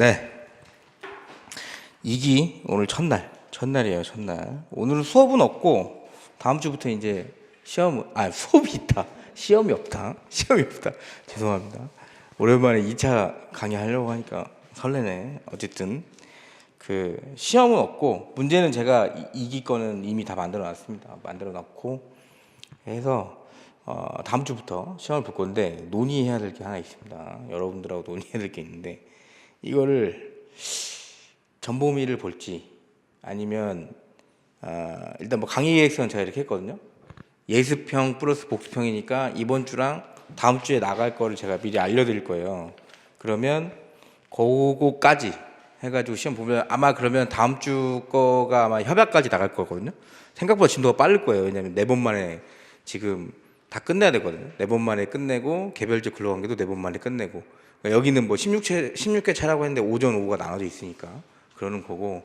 네. 2기 오늘 첫날이에요. 첫날. 오늘은 수업은 없고 다음 주부터 이제 수업이 있다. 시험이 없다. 죄송합니다. 오랜만에 2차 강의하려고 하니까 설레네. 어쨌든 그 시험은 없고 문제는 제가 2기 거는 이미 다 만들어 놨습니다. 만들어 놨고 해서 다음 주부터 시험을 볼 건데 논의해야 될 게 하나 있습니다. 여러분들하고 논의해야 될 게 있는데 이거를 전보미를 볼지 아니면 일단 뭐 강의 계획서는 제가 이렇게 했거든요. 예습형 플러스 복습형이니까 이번 주랑 다음 주에 나갈 거를 제가 미리 알려드릴 거예요. 그러면 그거까지 해가지고 시험 보면 아마 그러면 다음 주 거가 아마 협약까지 나갈 거거든요. 생각보다 진도가 빠를 거예요. 왜냐면 4번 만에 지금 다 끝내야 되거든요. 4번 만에 끝내고 개별적 근로관계도 4번 만에 끝내고 그러니까 여기는 뭐 16회 차라고 했는데 오전 오후가 나눠져 있으니까 그러는 거고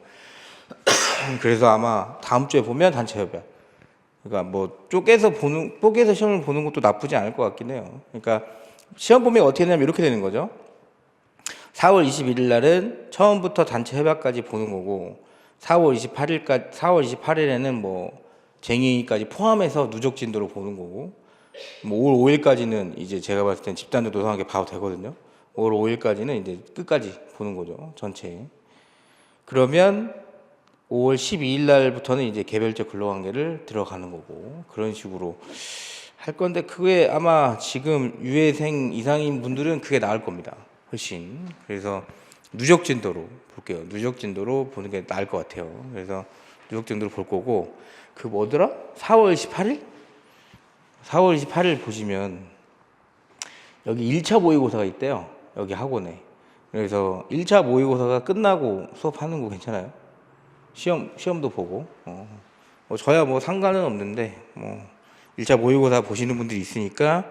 그래서 아마 다음 주에 보면 단체 협약. 그러니까 뭐 쪼개서 시험을 보는 것도 나쁘지 않을 것 같긴 해요. 그러니까 시험 범위가 어떻게 되냐면 이렇게 되는 거죠. 4월 21일 날은 처음부터 단체 협약까지 보는 거고 4월 28일에는 뭐 쟁의까지 포함해서 누적 진도로 보는 거고 뭐 5월 5일까지는 이제 제가 봤을 땐 집단도 노상하게 봐도 되거든요. 5월 5일까지는 이제 끝까지 보는 거죠. 전체. 그러면 5월 12일 날부터는 이제 개별적 근로관계를 들어가는 거고 그런 식으로 할 건데 그게 아마 지금 유예생 이상인 분들은 그게 나을 겁니다. 훨씬. 그래서 누적 진도로 볼게요. 누적 진도로 보는 게 나을 것 같아요. 그래서 누적 진도로 볼 거고 그 뭐더라? 4월 28일? 4월 28일 보시면 여기 1차 모의고사가 있대요. 여기 학원에. 그래서 1차 모의고사가 끝나고 수업하는 거 괜찮아요? 시험도 보고. 뭐 저야 뭐 상관은 없는데 뭐 1차 모의고사 보시는 분들이 있으니까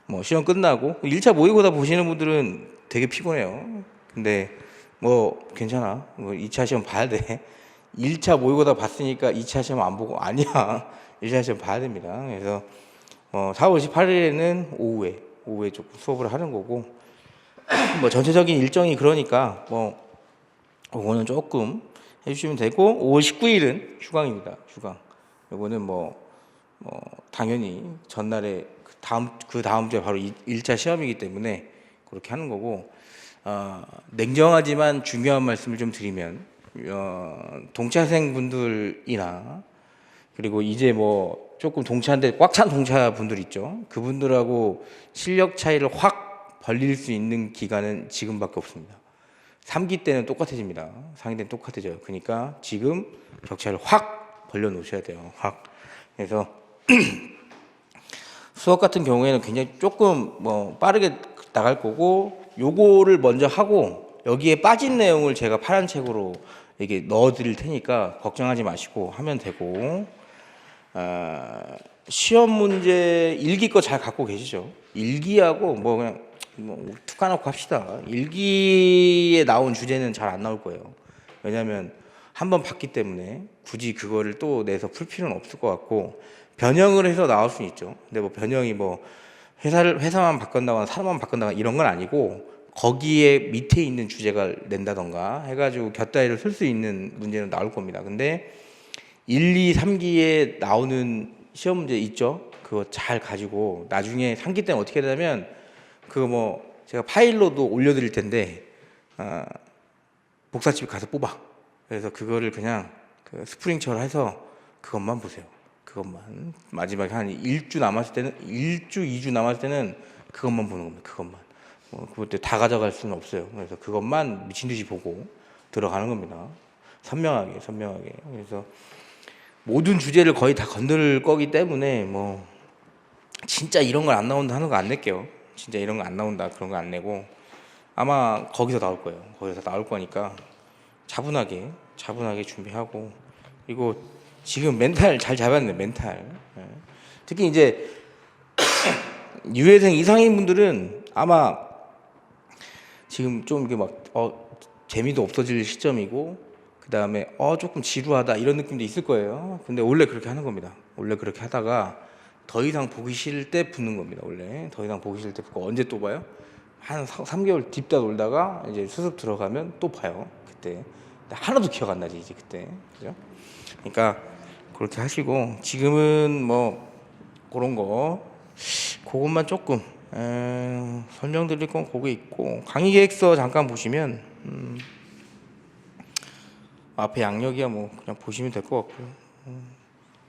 뭐 시험 끝나고 1차 모의고사 보시는 분들은 되게 피곤해요. 근데 뭐 괜찮아. 뭐 2차 시험 봐야 돼. 1차 모의고사 봤으니까 2차 시험 안 보고 아니야. 1차 시험 봐야 됩니다. 그래서 4월 18일에는 오후에 조금 수업을 하는 거고 뭐 전체적인 일정이 그러니까 뭐 그거는 조금 해주시면 되고 5월 19일은 휴강입니다. 휴강. 이거는 뭐 당연히 전날에 그 다음 주에 바로 1차 시험이기 때문에 그렇게 하는 거고 냉정하지만 중요한 말씀을 좀 드리면 동차생 분들이나 그리고 이제 뭐 조금 동차인데 꽉 찬 동차 분들 있죠. 그분들하고 실력 차이를 확 벌릴 수 있는 기간은 지금밖에 없습니다. 3기 때는 똑같아집니다. 4기 때는 똑같아져요. 그러니까 지금 격차를 확 벌려 놓으셔야 돼요. 확. 그래서 수업 같은 경우에는 굉장히 조금 뭐 빠르게 나갈 거고 요거를 먼저 하고 여기에 빠진 내용을 제가 파란 책으로 이렇게 넣어 드릴 테니까 걱정하지 마시고 하면 되고 시험 문제 1기 거 잘 갖고 계시죠? 1기하고 뭐 그냥 툭 까놓고 합시다. 1기에 나온 주제는 잘 안 나올 거예요. 왜냐하면 한번 봤기 때문에 굳이 그거를 또 내서 풀 필요는 없을 것 같고 변형을 해서 나올 수는 있죠. 근데 뭐 변형이 뭐 회사만 바꾼다거나 사람만 바꾼다거나 이런 건 아니고 거기에 밑에 있는 주제가 낸다던가 해가지고 곁다리를 쓸 수 있는 문제는 나올 겁니다. 근데 1, 2, 3기에 나오는 시험 문제 있죠? 그거 잘 가지고 나중에 3기 때는 어떻게 되냐면 그거 뭐 제가 파일로도 올려드릴 텐데 복사집 가서 뽑아. 그래서 그거를 그냥 그 스프링처럼 해서 그것만 보세요. 그것만 마지막에 한 1주 남았을 때는 2주 남았을 때는 그것만 보는 겁니다. 그것만. 그것도 다 가져갈 수는 없어요. 그래서 그것만 미친 듯이 보고 들어가는 겁니다. 선명하게. 그래서 모든 주제를 거의 다 건들 거기 때문에 뭐 진짜 이런 걸 안 나온다 하는 거 안 낼게요. 진짜 이런 거 안 나온다 그런 거 안 내고 아마 거기서 나올 거예요. 거기서 나올 거니까 차분하게 준비하고 그리고 지금 멘탈 잘 잡았네. 멘탈. 특히 이제 유예생 이상인 분들은 아마 지금 좀 이게 막 재미도 없어질 시점이고 그 다음에 조금 지루하다 이런 느낌도 있을 거예요. 근데 원래 그렇게 하는 겁니다. 원래 그렇게 하다가 더 이상 보기 싫을 때 붙는 겁니다. 원래 더 이상 보기 싫을 때 붙고 언제 또 봐요? 한 3개월 딥다 놀다가 이제 수습 들어가면 또 봐요. 그때 하나도 기억 안 나지 이제 그때. 그죠? 그러니까 그렇게 하시고 지금은 뭐 그런 거 그것만 조금 설명드릴 건 그게 있고 강의 계획서 잠깐 보시면 앞에 양력이야 뭐 그냥 보시면 될 것 같고요.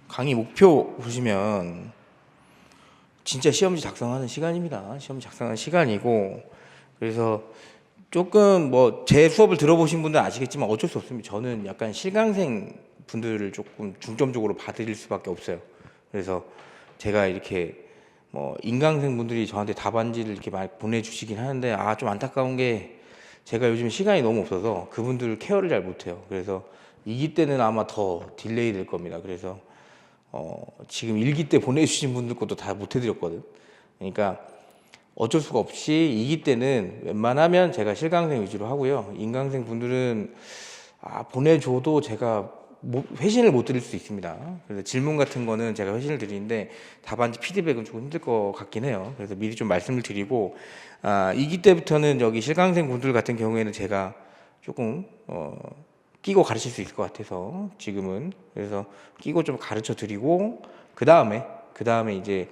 강의 목표 보시면 진짜 시험지 작성하는 시간입니다. 시험지 작성하는 시간이고 그래서 조금 뭐 제 수업을 들어보신 분들은 아시겠지만 어쩔 수 없습니다. 저는 약간 실강생 분들을 조금 중점적으로 봐드릴 수밖에 없어요. 그래서 제가 이렇게 뭐 인강생 분들이 저한테 답안지를 이렇게 많이 보내주시긴 하는데 좀 안타까운 게 제가 요즘 시간이 너무 없어서 그분들 케어를 잘 못해요. 그래서 2기 때는 아마 더 딜레이 될 겁니다. 그래서 지금 1기 때 보내주신 분들 것도 다 못 해드렸거든. 그러니까 어쩔 수가 없이 2기 때는 웬만하면 제가 실강생 위주로 하고요. 인강생 분들은 보내줘도 제가 회신을 못 드릴 수 있습니다. 그래서 질문 같은 거는 제가 회신을 드리는데 답안지 피드백은 조금 힘들 것 같긴 해요. 그래서 미리 좀 말씀을 드리고 2기 때부터는 여기 실강생 분들 같은 경우에는 제가 조금 끼고 가르칠 수 있을 것 같아서 지금은 그래서 끼고 좀 가르쳐 드리고 그 다음에 이제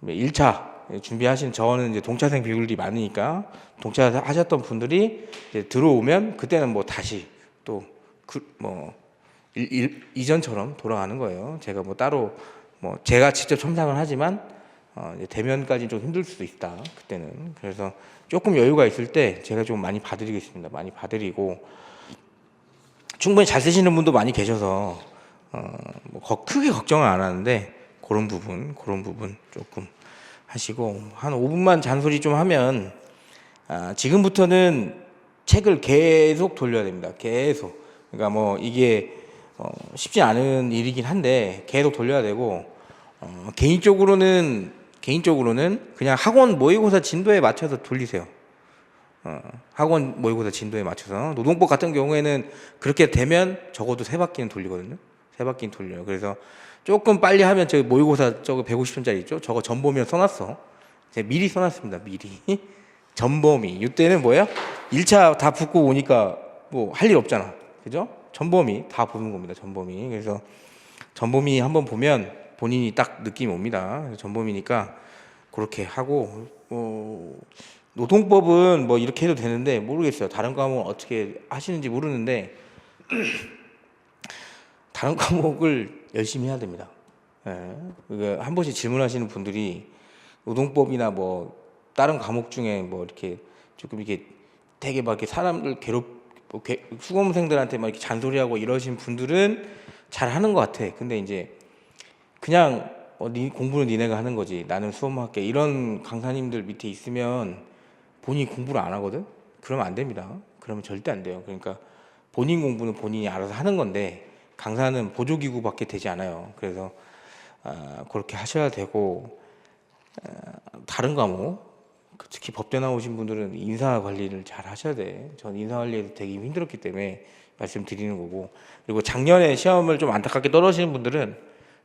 1차 준비하신 저는 이제 동차생 비율이 많으니까 동차 하셨던 분들이 이제 들어오면 그때는 뭐 다시 또 이전처럼 돌아가는 거예요. 제가 뭐 따로 뭐 제가 직접 첨삭을 하지만 이제 대면까지 좀 힘들 수도 있다 그때는. 그래서 조금 여유가 있을 때 제가 좀 많이 봐드리겠습니다. 많이 봐드리고 충분히 잘 쓰시는 분도 많이 계셔서 뭐 크게 걱정은 안 하는데 그런 부분 조금 하시고 한 5분만 잔소리 좀 하면 지금부터는 책을 계속 돌려야 됩니다. 계속. 그러니까 뭐 이게 쉽지 않은 일이긴 한데 계속 돌려야 되고 개인적으로는 그냥 학원 모의고사 진도에 맞춰서 돌리세요. 학원 모의고사 진도에 맞춰서 노동법 같은 경우에는 그렇게 되면 적어도 3바퀴는 돌리거든요. 3바퀴는 돌려요. 그래서 조금 빨리 하면 저 모의고사 저거 150점짜리 있죠? 저거 전범위로 써놨어. 제가 미리 써놨습니다. 미리 전범위. 이때는 뭐야? 1차 다 붙고 오니까 뭐 할 일 없잖아. 그죠? 전범위 다 보는 겁니다. 전범위. 그래서 전범위 한번 보면 본인이 딱 느낌이 옵니다. 그래서 전범위니까 그렇게 하고 노동법은 뭐 이렇게 해도 되는데 모르겠어요. 다른 과목은 어떻게 하시는지 모르는데 다른 과목을 열심히 해야 됩니다. 예. 한 번씩 질문하시는 분들이 노동법이나 뭐 다른 과목 중에 뭐 이렇게 조금 이렇게 되게 막 이렇게 사람들 수험생들한테 막 이렇게 잔소리하고 이러신 분들은 잘 하는 것 같아. 근데 이제 그냥 공부는 니네가 하는 거지. 나는 수험할게. 이런 강사님들 밑에 있으면 본인이 공부를 안 하거든? 그러면 안 됩니다. 그러면 절대 안 돼요. 그러니까 본인 공부는 본인이 알아서 하는 건데 강사는 보조기구밖에 되지 않아요. 그래서 그렇게 하셔야 되고 다른 과목 특히 법대 나오신 분들은 인사 관리를 잘 하셔야 돼. 전 인사 관리에서 되게 힘들었기 때문에 말씀드리는 거고 그리고 작년에 시험을 좀 안타깝게 떨어지는 분들은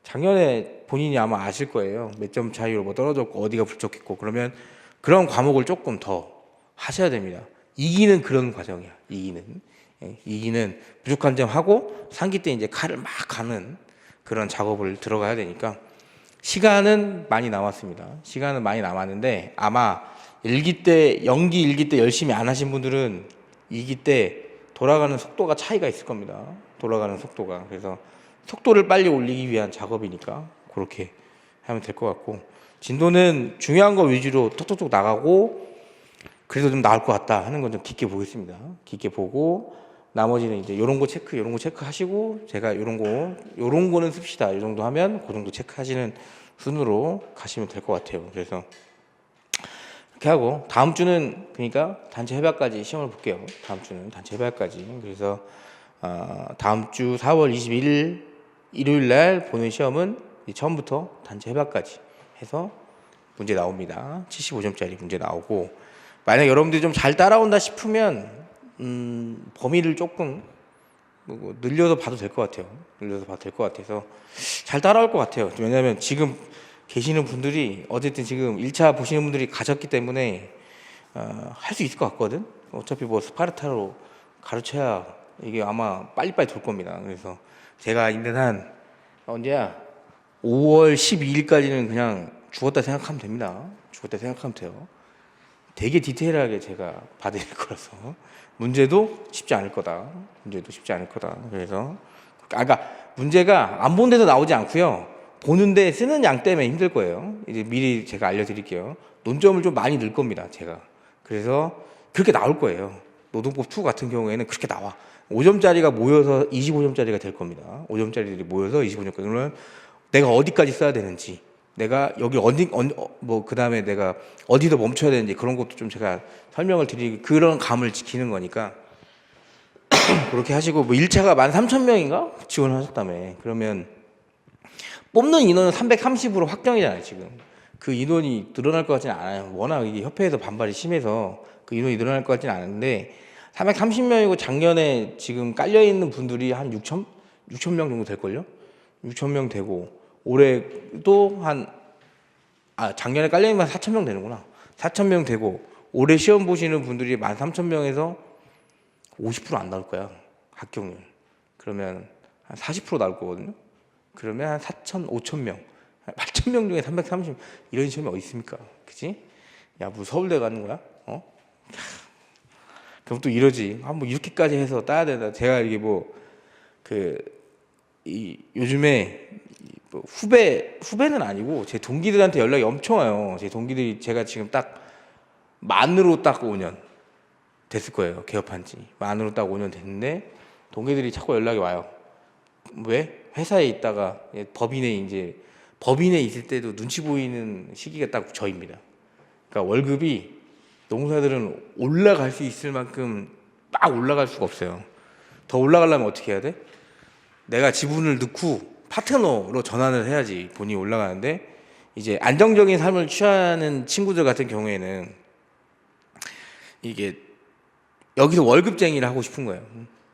작년에 본인이 아마 아실 거예요. 몇 점 차이로 뭐 떨어졌고 어디가 불적했고 그러면 그런 과목을 조금 더 하셔야 됩니다. 2기는 그런 과정이야. 2기는 부족한 점 하고 3기 때 이제 칼을 막 가는 그런 작업을 들어가야 되니까 시간은 많이 남았습니다. 시간은 많이 남았는데 아마 1기 때 1기 때 열심히 안 하신 분들은 2기 때 돌아가는 속도가 차이가 있을 겁니다. 돌아가는 속도가. 그래서 속도를 빨리 올리기 위한 작업이니까 그렇게 하면 될 것 같고 진도는 중요한 거 위주로 톡톡톡 나가고 그래도 좀 나을 것 같다 하는 건 좀 깊게 보겠습니다. 깊게 보고 나머지는 이제 요런 거 체크하시고 제가 요런 거는 씁시다. 이 정도 하면 그 정도 체크하시는 순으로 가시면 될 것 같아요. 그래서 이렇게 하고 다음 주는 그러니까 단체 협약까지 시험을 볼게요. 다음 주는 단체 협약까지. 그래서 다음 주 4월 21일 일요일 날 보는 시험은 처음부터 단체 협약까지 해서 문제 나옵니다. 75점짜리 문제 나오고 만약 여러분들이 좀 잘 따라온다 싶으면 범위를 조금 늘려서 봐도 될 것 같아요. 늘려서 봐도 될 것 같아서 잘 따라올 것 같아요. 왜냐하면 지금 계시는 분들이 어쨌든 지금 1차 보시는 분들이 가셨기 때문에 할 수 있을 것 같거든. 어차피 뭐 스파르타로 가르쳐야 이게 아마 빨리빨리 돌 겁니다. 그래서 제가 있는 한 언제야? 5월 12일까지는 그냥 죽었다 생각하면 됩니다. 죽었다 생각하면 돼요. 되게 디테일하게 제가 받을 거라서 문제도 쉽지 않을 거다. 문제도 쉽지 않을 거다. 그래서 그러니까 문제가 안 본 데도 나오지 않고요. 보는데 쓰는 양 때문에 힘들 거예요. 이제 미리 제가 알려드릴게요. 논점을 좀 많이 넣을 겁니다. 제가. 그래서 그렇게 나올 거예요. 노동법 2 같은 경우에는 그렇게 나와. 5점짜리가 모여서 25점짜리가 될 겁니다. 5점짜리들이 모여서 25점까지. 그러면 내가 어디까지 써야 되는지, 내가 여기 그 다음에 내가 어디서 멈춰야 되는지 그런 것도 좀 제가 설명을 드리고 그런 감을 지키는 거니까 그렇게 하시고 뭐 1차가 13,000명인가 지원하셨다며. 그러면 뽑는 인원은 330으로 확정이잖아요. 지금 그 인원이 늘어날 것 같지는 않아요. 워낙 이게 협회에서 반발이 심해서 그 인원이 늘어날 것 같지는 않은데 330명이고 작년에 지금 깔려 있는 분들이 한 6천 명 정도 될걸요. 6천 명 되고 올해도 작년에 깔려 있는 4천 명 되는구나. 4천 명 되고 올해 시험 보시는 분들이 13,000명에서 50%안 나올 거야. 합격률. 그러면 한 40% 나올 거거든요. 그러면 한 4천, 5천 명, 8천 명 중에 330 이런 시험이 어디 있습니까? 그치? 야, 뭐 서울대 가는 거야? 그럼 또 이러지. 뭐 이렇게까지 해서 따야 된다. 제가 이게 요즘에 뭐 후배는 아니고 제 동기들한테 연락이 엄청 와요. 제 동기들이 제가 지금 딱 만으로 딱 5년 됐을 거예요. 개업한 지. 만으로 딱 5년 됐는데 동기들이 자꾸 연락이 와요. 왜? 회사에 있다가 법인에 있을 때도 눈치 보이는 시기가 딱 저입니다. 그러니까 월급이 노무사들은 올라갈 수 있을 만큼 막 올라갈 수가 없어요. 더 올라가려면 어떻게 해야 돼? 내가 지분을 넣고 파트너로 전환을 해야지 본인이 올라가는데 이제 안정적인 삶을 취하는 친구들 같은 경우에는 이게 여기서 월급쟁이를 하고 싶은 거예요.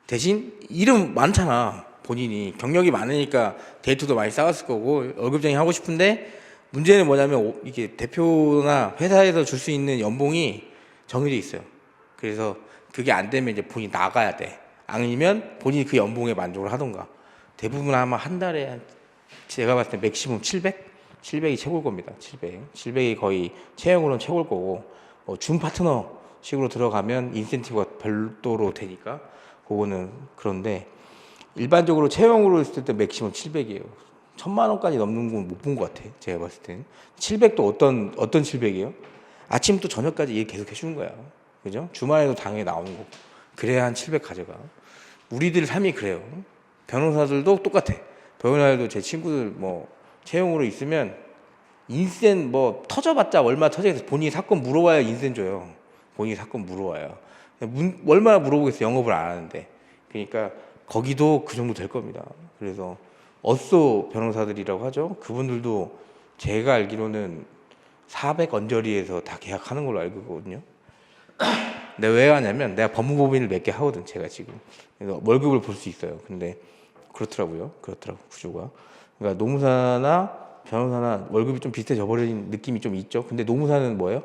대신 일은 많잖아. 본인이 경력이 많으니까 데이터도 많이 쌓았을 거고 월급쟁이 하고 싶은데 문제는 뭐냐면 이게 대표나 회사에서 줄 수 있는 연봉이 정해져 있어요. 그래서 그게 안 되면 이제 본인이 나가야 돼. 아니면 본인이 그 연봉에 만족을 하던가. 대부분 아마 한 달에 제가 봤을 때 맥시멈 700? 700이 최고일 겁니다. 700이 거의 채용으로는 최고일 거고 준 파트너 식으로 들어가면 인센티브가 별도로 되니까 그거는 그런데 일반적으로 채용으로 했을 때 맥시멈 700이에요. 1,000만 원까지 넘는 건 못 본 것 같아. 제가 봤을 때는. 700도 어떤 700이에요? 아침부터 저녁까지 일 계속 해주는 거야. 그죠? 주말에도 당연히 나오는 거고. 그래야 한 700 가져가. 우리들 삶이 그래요. 변호사들도 똑같아. 변호사들도 제 친구들 채용으로 있으면 인센 터져봤자 얼마 터져서 본인이 사건 물어와야 인센 줘요. 본인이 사건 물어와요. 얼마나 물어보겠어. 영업을 안 하는데. 그러니까 거기도 그 정도 될 겁니다. 그래서 어쏘 변호사들이라고 하죠. 그분들도 제가 알기로는 400 언저리에서 다 계약하는 걸로 알고 있거든요. 근데 왜 하냐면 내가 법무법인을 몇 개 하거든. 제가 지금. 그래서 월급을 볼 수 있어요. 근데 그렇더라고요. 구조가. 그러니까 노무사나 변호사나 월급이 좀 비슷해져 버린 느낌이 좀 있죠. 근데 노무사는 뭐예요?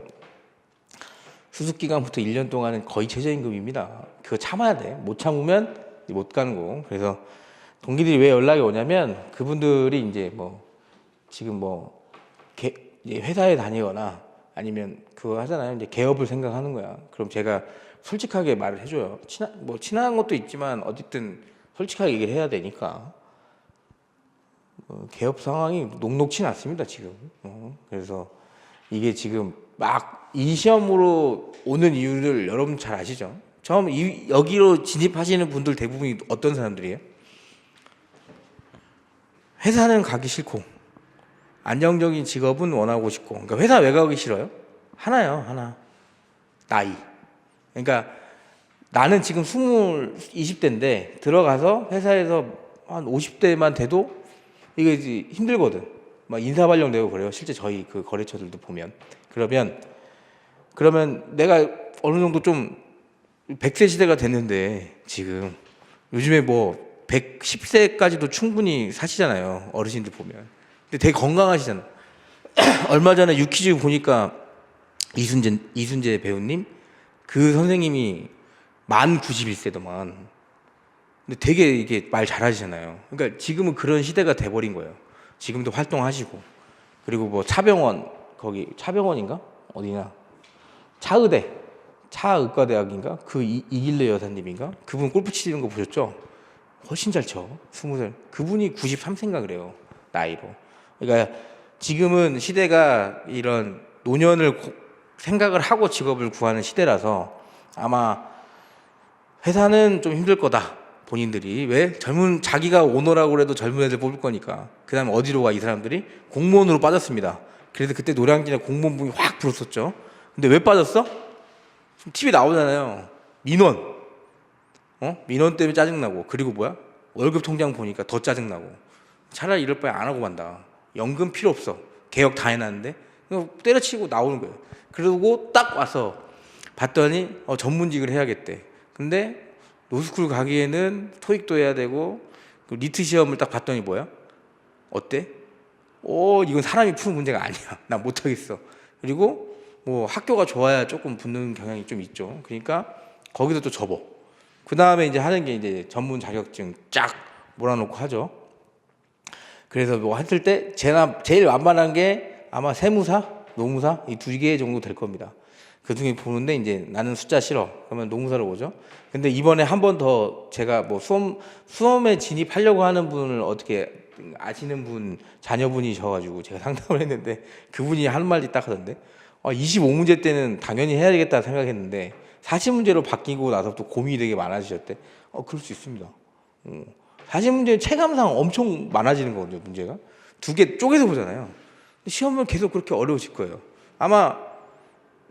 수습기간부터 1년 동안은 거의 최저임금입니다. 그거 참아야 돼. 못 참으면 못 가는 거. 그래서 동기들이 왜 연락이 오냐면 그분들이 이제 지금 회사에 다니거나 아니면 그거 하잖아요. 이제 개업을 생각하는 거야. 그럼 제가 솔직하게 말을 해줘요. 친한 것도 있지만 어쨌든 솔직하게 얘기를 해야 되니까 개업 상황이 녹록치 않습니다 지금. 그래서 이게 지금 막 이 시험으로 오는 이유를 여러분 잘 아시죠? 처음 여기로 진입하시는 분들 대부분이 어떤 사람들이에요? 회사는 가기 싫고 안정적인 직업은 원하고 싶고. 그러니까 회사 왜 가기 싫어요? 하나. 나이. 그러니까 나는 지금 20대인데 들어가서 회사에서 한 50대만 돼도 이게 이제 힘들거든. 막 인사발령되고 그래요. 실제 저희 그 거래처들도 보면. 그러면 내가 어느 정도 좀 100세 시대가 됐는데 지금 요즘에 110세까지도 충분히 사시잖아요. 어르신들 보면. 근데 되게 건강하시잖아. 얼마 전에 유퀴즈 보니까 이순재 배우님 그 선생님이 만 91세더만. 근데 되게 이게 말 잘하시잖아요. 그러니까 지금은 그런 시대가 돼버린 거예요. 지금도 활동하시고 그리고 뭐 차병원 거기 차병원인가 어디냐 차의대 차의과대학인가 그 이길래 여사님인가 그분 골프 치는 거 보셨죠? 훨씬 잘 쳐. 20살 그분이 93세인가 그래요 나이로. 그러니까 지금은 시대가 이런 노년을 생각을 하고 직업을 구하는 시대라서 아마 회사는 좀 힘들 거다. 본인들이 왜 자기가 오너라고 그래도 젊은 애들 뽑을 거니까. 그 다음에 어디로 가 이 사람들이 공무원으로 빠졌습니다. 그래서 그때 노량진에 공무원 붐이 확 불었었죠. 근데 왜 빠졌어? 지금 TV 나오잖아요. 민원 민원 때문에 짜증나고 그리고 뭐야 월급 통장 보니까 더 짜증나고 차라리 이럴 바에 안 하고 만다. 연금 필요 없어. 개혁 다 해놨는데 때려치고 나오는 거예요. 그러고 딱 와서 봤더니 전문직을 해야겠대. 근데 로스쿨 가기에는 토익도 해야 되고 리트 시험을 딱 봤더니 뭐야? 어때? 이건 사람이 푸는 문제가 아니야. 나 못하겠어. 그리고 뭐 학교가 좋아야 조금 붙는 경향이 좀 있죠. 그러니까 거기서 또 접어. 그 다음에 이제 하는 게 이제 전문 자격증 쫙 몰아놓고 하죠. 그래서 뭐 했을 때 제일 만만한 게 아마 세무사, 노무사 이 2개 정도 될 겁니다. 그 중에 보는데 이제 나는 숫자 싫어. 그러면 노무사로 오죠. 근데 이번에 한 번 더 제가 뭐 수험에 진입하려고 하는 분을 어떻게 아시는 분 자녀분이셔가지고 제가 상담을 했는데 그분이 하는 말이 딱 하던데 25문제 때는 당연히 해야 되겠다 생각했는데 40문제로 바뀌고 나서 또 고민이 되게 많아지셨대. 그럴 수 있습니다. 40문제 체감상 엄청 많아지는 거거든요. 문제가 2개 쪼개서 보잖아요. 시험은 계속 그렇게 어려우실 거예요. 아마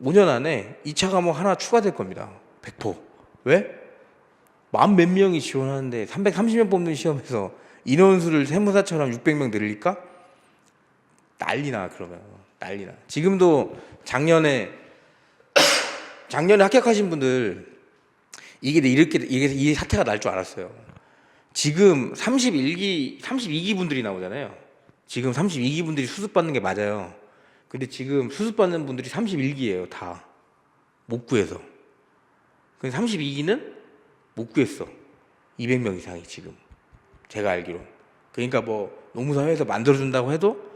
5년 안에 2차 과목 하나 추가될 겁니다. 100%. 왜? 만 몇 명이 지원하는데 330명 뽑는 시험에서 인원수를 세무사처럼 600명 늘릴까? 난리나. 그러면 난리나. 지금도 작년에 합격하신 분들 이게 사태가 날 줄 알았어요. 지금 32기 분들이 나오잖아요. 지금 32기 분들이 수습받는 게 맞아요. 근데 지금 수습받는 분들이 31기예요. 다 못 구해서. 근데 32기는 못 구했어. 200명 이상이 지금 제가 알기로. 그러니까 뭐 노무사회에서 만들어준다고 해도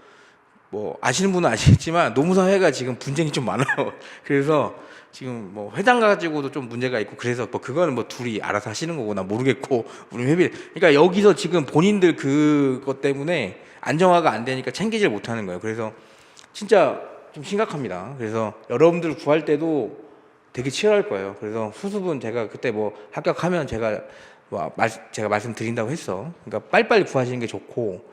뭐 아시는 분은 아시겠지만 노무사회가 지금 분쟁이 좀 많아요. 그래서 지금 뭐 회장 가지고도 좀 문제가 있고 그래서 뭐 그거는 뭐 둘이 알아서 하시는 거고 나 모르겠고 우리 회비. 그러니까 여기서 지금 본인들 그것 때문에 안정화가 안 되니까 챙기질 못하는 거예요. 그래서 진짜 좀 심각합니다. 그래서 여러분들 구할 때도 되게 치열할 거예요. 그래서 수습은 제가 그때 뭐 합격하면 제가 말씀드린다고 했어. 그러니까 빨리빨리 구하시는 게 좋고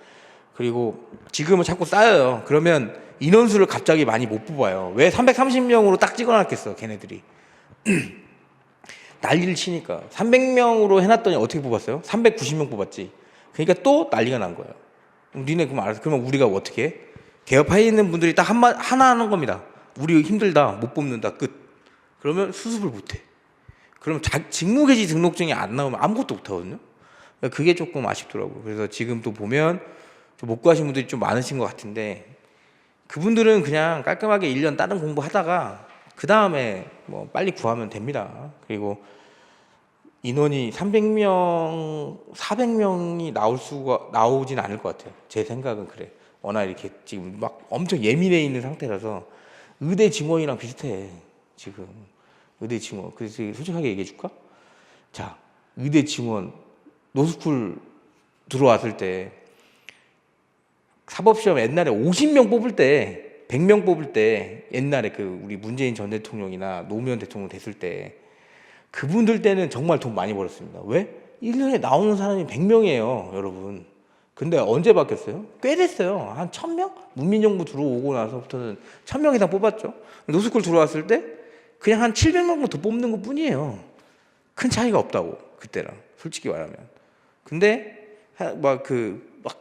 그리고 지금은 자꾸 쌓여요. 그러면 인원수를 갑자기 많이 못 뽑아요. 왜 330명으로 딱 찍어놨겠어, 걔네들이. 난리를 치니까 300명으로 해놨더니 어떻게 뽑았어요? 390명 뽑았지. 그러니까 또 난리가 난 거예요. 니네 그럼 알아서 그러면 우리가 어떻게 해? 개업해 있는 분들이 딱 하나 하는 겁니다. 우리 힘들다, 못 뽑는다, 끝. 그러면 수습을 못해. 그럼 직무개시 등록증이 안 나오면 아무것도 못하거든요. 그게 조금 아쉽더라고요. 그래서 지금 또 보면 못 구하신 분들이 좀 많으신 것 같은데 그분들은 그냥 깔끔하게 1년 다른 공부하다가 그 다음에 뭐 빨리 구하면 됩니다. 그리고 인원이 300명, 400명이 나오진 않을 것 같아요. 제 생각은 그래. 워낙 이렇게 지금 막 엄청 예민해 있는 상태라서 의대 증원이랑 비슷해. 지금 의대 증원. 그래서 솔직하게 얘기해 줄까? 자, 의대 증원 노스쿨 들어왔을 때 사법시험 옛날에 50명 뽑을 때 100명 뽑을 때 옛날에 그 우리 문재인 전 대통령이나 노무현 대통령 됐을 때 그분들 때는 정말 돈 많이 벌었습니다. 왜? 1년에 나오는 사람이 100명이에요, 여러분. 근데 언제 바뀌었어요? 꽤 됐어요. 한 1000명? 문민정부 들어오고 나서부터는 1000명 이상 뽑았죠. 노스쿨 들어왔을 때 그냥 한 700명 더 뽑는 것 뿐이에요. 큰 차이가 없다고, 그때랑. 솔직히 말하면. 근데 막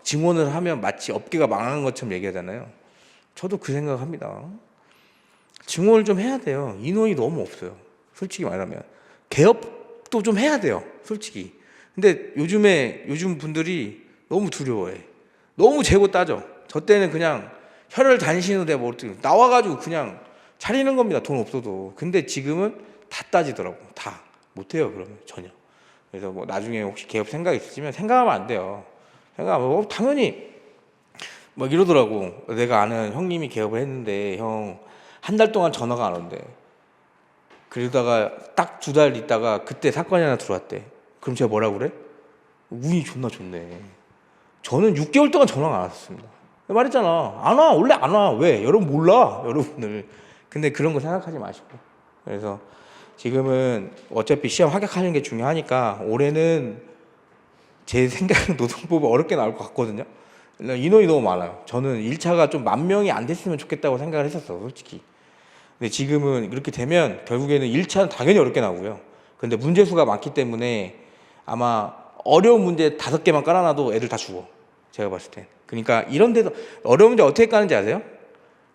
증원을 하면 마치 업계가 망하는 것처럼 얘기하잖아요. 저도 그 생각합니다. 증원을 좀 해야 돼요. 인원이 너무 없어요. 솔직히 말하면. 개업도 좀 해야 돼요. 솔직히. 근데 요즘 분들이 너무 두려워해. 너무 재고 따져. 저 때는 그냥 혈혈 단신으로 내가 뭐 어떻게 나와가지고 그냥 차리는 겁니다. 돈 없어도. 근데 지금은 다 따지더라고. 다 못해요. 그러면 전혀. 그래서 뭐 나중에 혹시 개업 생각 있으시면 생각하면 안 돼요. 생각하면 당연히 막 이러더라고. 내가 아는 형님이 개업을 했는데 형 한 달 동안 전화가 안 온대. 그러다가 딱 2달 있다가 그때 사건이 하나 들어왔대. 그럼 제가 뭐라 그래? 운이 존나 좋네. 저는 6개월 동안 전화가 안 왔습니다. 말했잖아. 안 와. 원래 안 와. 왜? 여러분 몰라. 여러분들. 근데 그런 거 생각하지 마시고. 그래서 지금은 어차피 시험 합격하는 게 중요하니까 올해는 제 생각은 노동법이 어렵게 나올 것 같거든요. 인원이 너무 많아요. 저는 1차가 좀 10,000명이 안 됐으면 좋겠다고 생각을 했었어, 솔직히. 근데 지금은 이렇게 되면 결국에는 1차는 당연히 어렵게 나오고요. 근데 문제수가 많기 때문에 아마 어려운 문제 5개만 깔아놔도 애들 다 죽어. 제가 봤을 땐. 그러니까 이런 데도 어려운 문제 어떻게 까는지 아세요?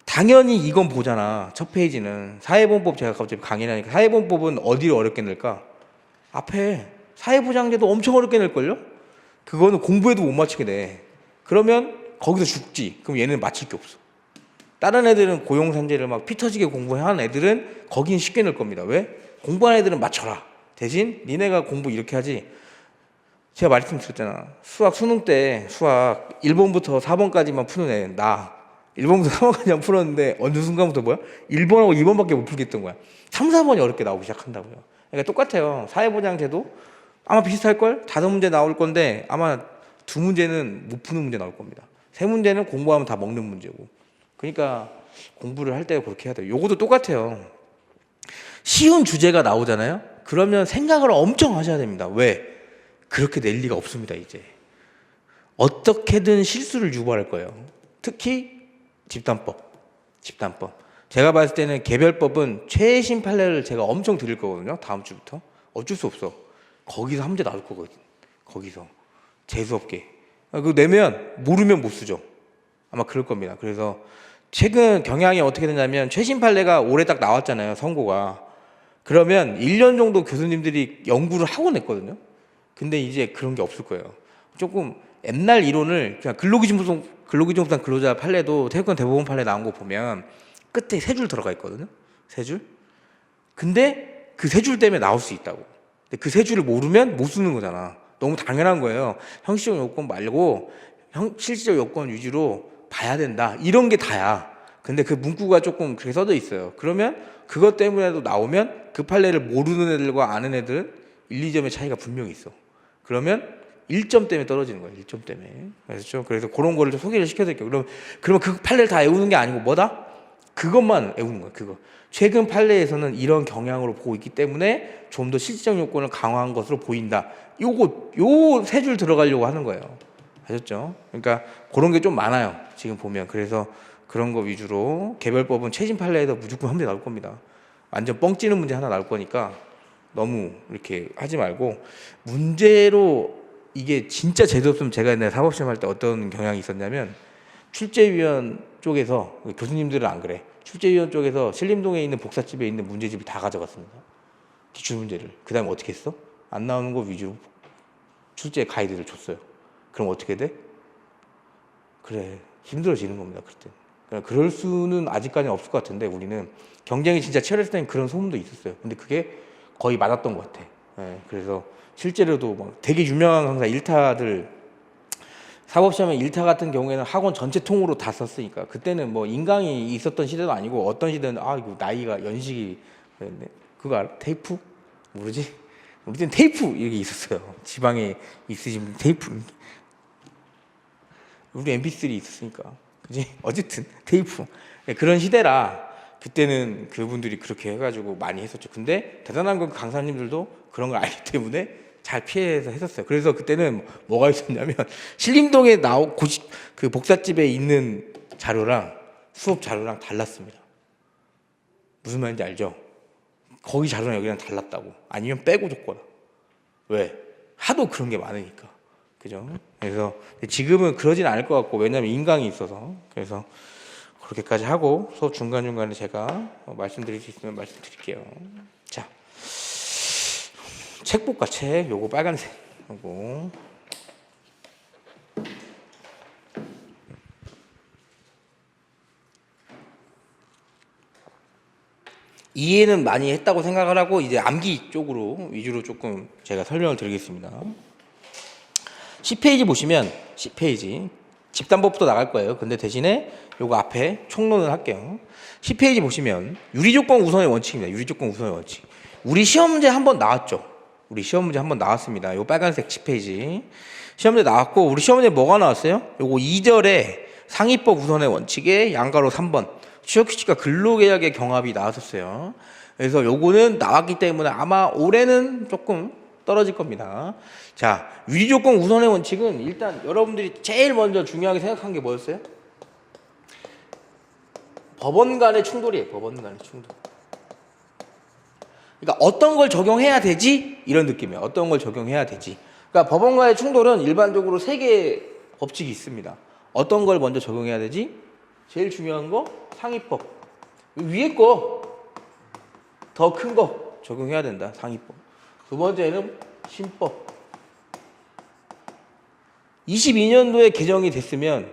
당연히 이건 보잖아. 첫 페이지는 사회보험법. 제가 갑자기 강의를 하니까 사회보험법은 어디를 어렵게 낼까? 앞에 사회보장제도 엄청 어렵게 낼걸요? 그거는 공부해도 못 맞추게 돼. 그러면 거기서 죽지. 그럼 얘는 맞힐 게 없어. 다른 애들은 고용산재를 막 피터지게 공부한 애들은 거긴 쉽게 낼 겁니다. 왜? 공부한 애들은 맞춰라. 대신 니네가 공부 이렇게 하지. 제가 말씀드렸잖아. 수학 수능 때 수학 1번부터 4번까지만 푸는 애 나 1번부터 3번까지만 풀었는데 어느 순간부터 뭐야? 1번하고 2번밖에 못 풀겠던 거야. 3, 4번이 어렵게 나오기 시작한다고요. 그러니까 똑같아요. 사회보장제도 아마 비슷할걸? 5문제 나올 건데 아마 2문제는 못 푸는 문제 나올 겁니다. 3문제는 공부하면 다 먹는 문제고. 그러니까 공부를 할 때 그렇게 해야 돼요. 요것도 똑같아요. 쉬운 주제가 나오잖아요. 그러면 생각을 엄청 하셔야 됩니다. 왜? 그렇게 낼 리가 없습니다. 이제 어떻게든 실수를 유발할 거예요. 특히 집단법. 제가 봤을 때는 개별법은 최신 판례를 제가 엄청 드릴 거거든요. 다음 주부터. 어쩔 수 없어. 거기서 한 문제 나올 거거든. 거기서 재수없게. 그거 내면 모르면 못 쓰죠. 아마 그럴 겁니다. 그래서 최근 경향이 어떻게 되냐면 최신 판례가 올해 딱 나왔잖아요. 선고가. 그러면 1년 정도 교수님들이 연구를 하고 냈거든요. 근데 이제 그런 게 없을 거예요. 조금 옛날 이론을 그냥 근로기준부상 근로자 판례도 태극권 대법원 판례 나온 거 보면 끝에 3줄 들어가 있거든요. 3줄. 근데 그 3줄 때문에 나올 수 있다고. 근데 그 3줄을 모르면 못 쓰는 거잖아. 너무 당연한 거예요. 형식적 요건 말고 실질적 요건 위주로 봐야 된다. 이런 게 다야. 근데 그 문구가 조금 그렇게 써져 있어요. 그러면 그것 때문에도 나오면 그 판례를 모르는 애들과 아는 애들은 1, 2점의 차이가 분명히 있어. 그러면 1점 때문에 떨어지는 거예요. 1점 때문에. 그래서 그런 거를 좀 소개를 시켜드릴게요. 그러면 그 판례를 다 외우는 게 아니고 뭐다? 그것만 외우는 거예요. 그거. 최근 판례에서는 이런 경향으로 보고 있기 때문에 좀 더 실질적 요건을 강화한 것으로 보인다. 요 3줄 들어가려고 하는 거예요. 아셨죠? 그러니까 그런 게 좀 많아요. 지금 보면. 그래서 그런 거 위주로 개별법은 최신 판례에도 무조건 한 문제 나올 겁니다. 완전 뻥찌는 문제 하나 나올 거니까 너무 이렇게 하지 말고 문제로 이게 진짜 제대로없으면 제가 옛날에 사법시험 할 때 어떤 경향이 있었냐면 출제위원 쪽에서 교수님들은 안 그래. 출제위원 쪽에서 신림동에 있는 복사집에 있는 문제집을 다 가져갔습니다. 기출문제를. 그 다음에 어떻게 했어? 안 나오는 거 위주로 출제 가이드를 줬어요. 그럼 어떻게 돼? 그래. 힘들어지는 겁니다. 그때. 그러니까 그럴 수는 아직까지는 없을 것 같은데 우리는 경쟁이 진짜 치열했을 때는 그런 소문도 있었어요. 근데 그게 거의 맞았던 것 같아. 예, 그래서 실제로도 막 되게 유명한 강사 일타들 사법시험에 일타 같은 경우에는 학원 전체 통으로 다 썼으니까 그때는 뭐 인강이 있었던 시대도 아니고 어떤 시대는 이거 나이가 연식이 그거 알아? 테이프? 모르지? 우리 때는 테이프 이게 있었어요. 지방에 있으신 분 테이프. 우리 MP3 있었으니까. 그지? 어쨌든 테이프. 그런 시대라 그때는 그분들이 그렇게 해가지고 많이 했었죠. 근데 대단한 건 강사님들도 그런 걸 알기 때문에 잘 피해서 했었어요. 그래서 그때는 뭐가 있었냐면 신림동에 그 복사집에 있는 자료랑 수업 자료랑 달랐습니다. 무슨 말인지 알죠? 거기 자료랑 여기랑 달랐다고. 아니면 빼고 줬거나. 왜? 하도 그런 게 많으니까. 그죠? 그래서 지금은 그러진 않을 것 같고 왜냐하면 인강이 있어서 그래서 그렇게까지 하고 수업 중간중간에 제가 말씀드릴 수 있으면 말씀드릴게요. 자, 책 볼까? 책 요거 빨간색 요거 이해는 많이 했다고 생각을 하고 이제 암기 쪽으로 위주로 조금 제가 설명을 드리겠습니다. 10페이지 보시면 10페이지 집단법부터 나갈 거예요. 근데 대신에 요거 앞에 총론을 할게요. 10페이지 보시면 유리조건 우선의 원칙입니다. 유리조건 우선의 원칙. 우리 시험 문제 한번 나왔죠. 우리 시험 문제 한번 나왔습니다. 요 빨간색 10페이지 시험 문제 나왔고, 우리 시험 문제 뭐가 나왔어요? 요거 2절에 상위법 우선의 원칙에 양가로 3번 취업 규칙과 근로계약의 경합이 나왔었어요. 그래서 요거는 나왔기 때문에 아마 올해는 조금 떨어질 겁니다. 자, 유리조건 우선의 원칙은 일단 여러분들이 제일 먼저 중요하게 생각한 게 뭐였어요? 법원 간의 충돌이에요. 법원 간의 충돌. 그러니까 어떤 걸 적용해야 되지? 이런 느낌이에요. 어떤 걸 적용해야 되지? 그러니까 법원 간의 충돌은 일반적으로 3개의 법칙이 있습니다. 어떤 걸 먼저 적용해야 되지? 제일 중요한 거 상위법. 위에 거 더 큰 거 적용해야 된다. 상위법. 두 번째는 신법. 22년도에 개정이 됐으면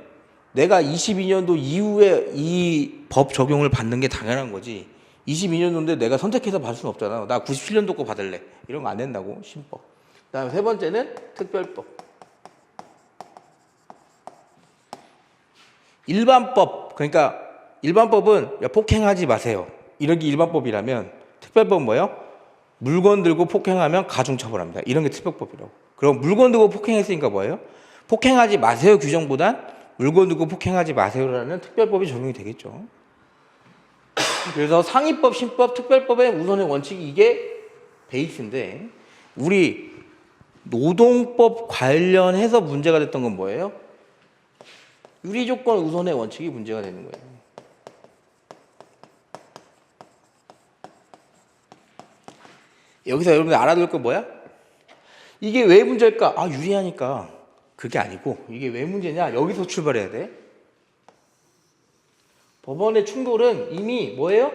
내가 22년도 이후에 이 법 적용을 받는 게 당연한 거지. 22년도인데 내가 선택해서 받을 수는 없잖아. 나 97년도 거 받을래. 이런 거 안 된다고. 신법. 그다음에 세 번째는 특별법. 일반법. 그러니까 일반법은 야, 폭행하지 마세요. 이런 게 일반법이라면 특별법은 뭐예요? 물건 들고 폭행하면 가중처벌합니다. 이런 게 특별법이라고. 그럼 물건 들고 폭행했으니까 뭐예요? 폭행하지 마세요 규정보단 물건 들고 폭행하지 마세요라는 특별법이 적용이 되겠죠. 그래서 상위법, 신법, 특별법의 우선의 원칙이 이게 베이스인데, 우리 노동법 관련해서 문제가 됐던 건 뭐예요? 유리조건 우선의 원칙이 문제가 되는 거예요. 여기서 여러분들 알아둘 건 뭐야? 이게 왜 문제일까? 아, 유리하니까. 그게 아니고 이게 왜 문제냐? 여기서 출발해야 돼. 법원의 충돌은 이미 뭐예요?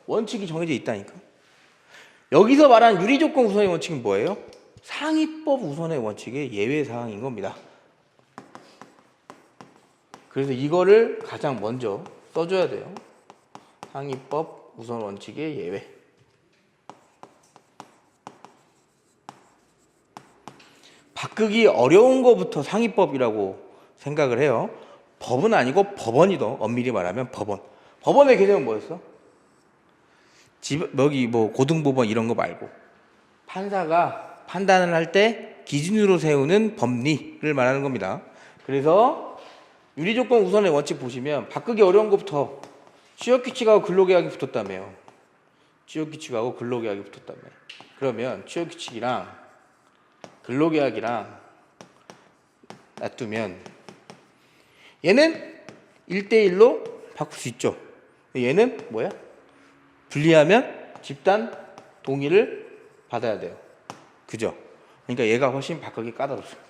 원칙이 정해져 있다니까. 여기서 말한 유리조건 우선의 원칙은 뭐예요? 상위법 우선의 원칙의 예외사항인 겁니다. 그래서 이거를 가장 먼저 써줘야 돼요. 상위법 우선 원칙의 예외. 바꾸기 어려운 거부터 상위법이라고 생각을 해요. 법은 아니고 법원이더 엄밀히 말하면 법원. 법원의 개념은 뭐였어? 여기 뭐 고등법원 이런 거 말고 판사가 판단을 할 때 기준으로 세우는 법리를 말하는 겁니다. 그래서 유리조건 우선의 원칙 보시면 바꾸기 어려운 것부터 취업규칙하고 근로계약이 붙었다며요. 취업규칙하고 근로계약이 붙었다며. 그러면 취업규칙이랑 근로계약이랑 놔두면 얘는 1대1로 바꿀 수 있죠. 얘는 뭐야? 분리하면 집단 동의를 받아야 돼요. 그죠? 그러니까 얘가 훨씬 바꾸기 까다롭습니다.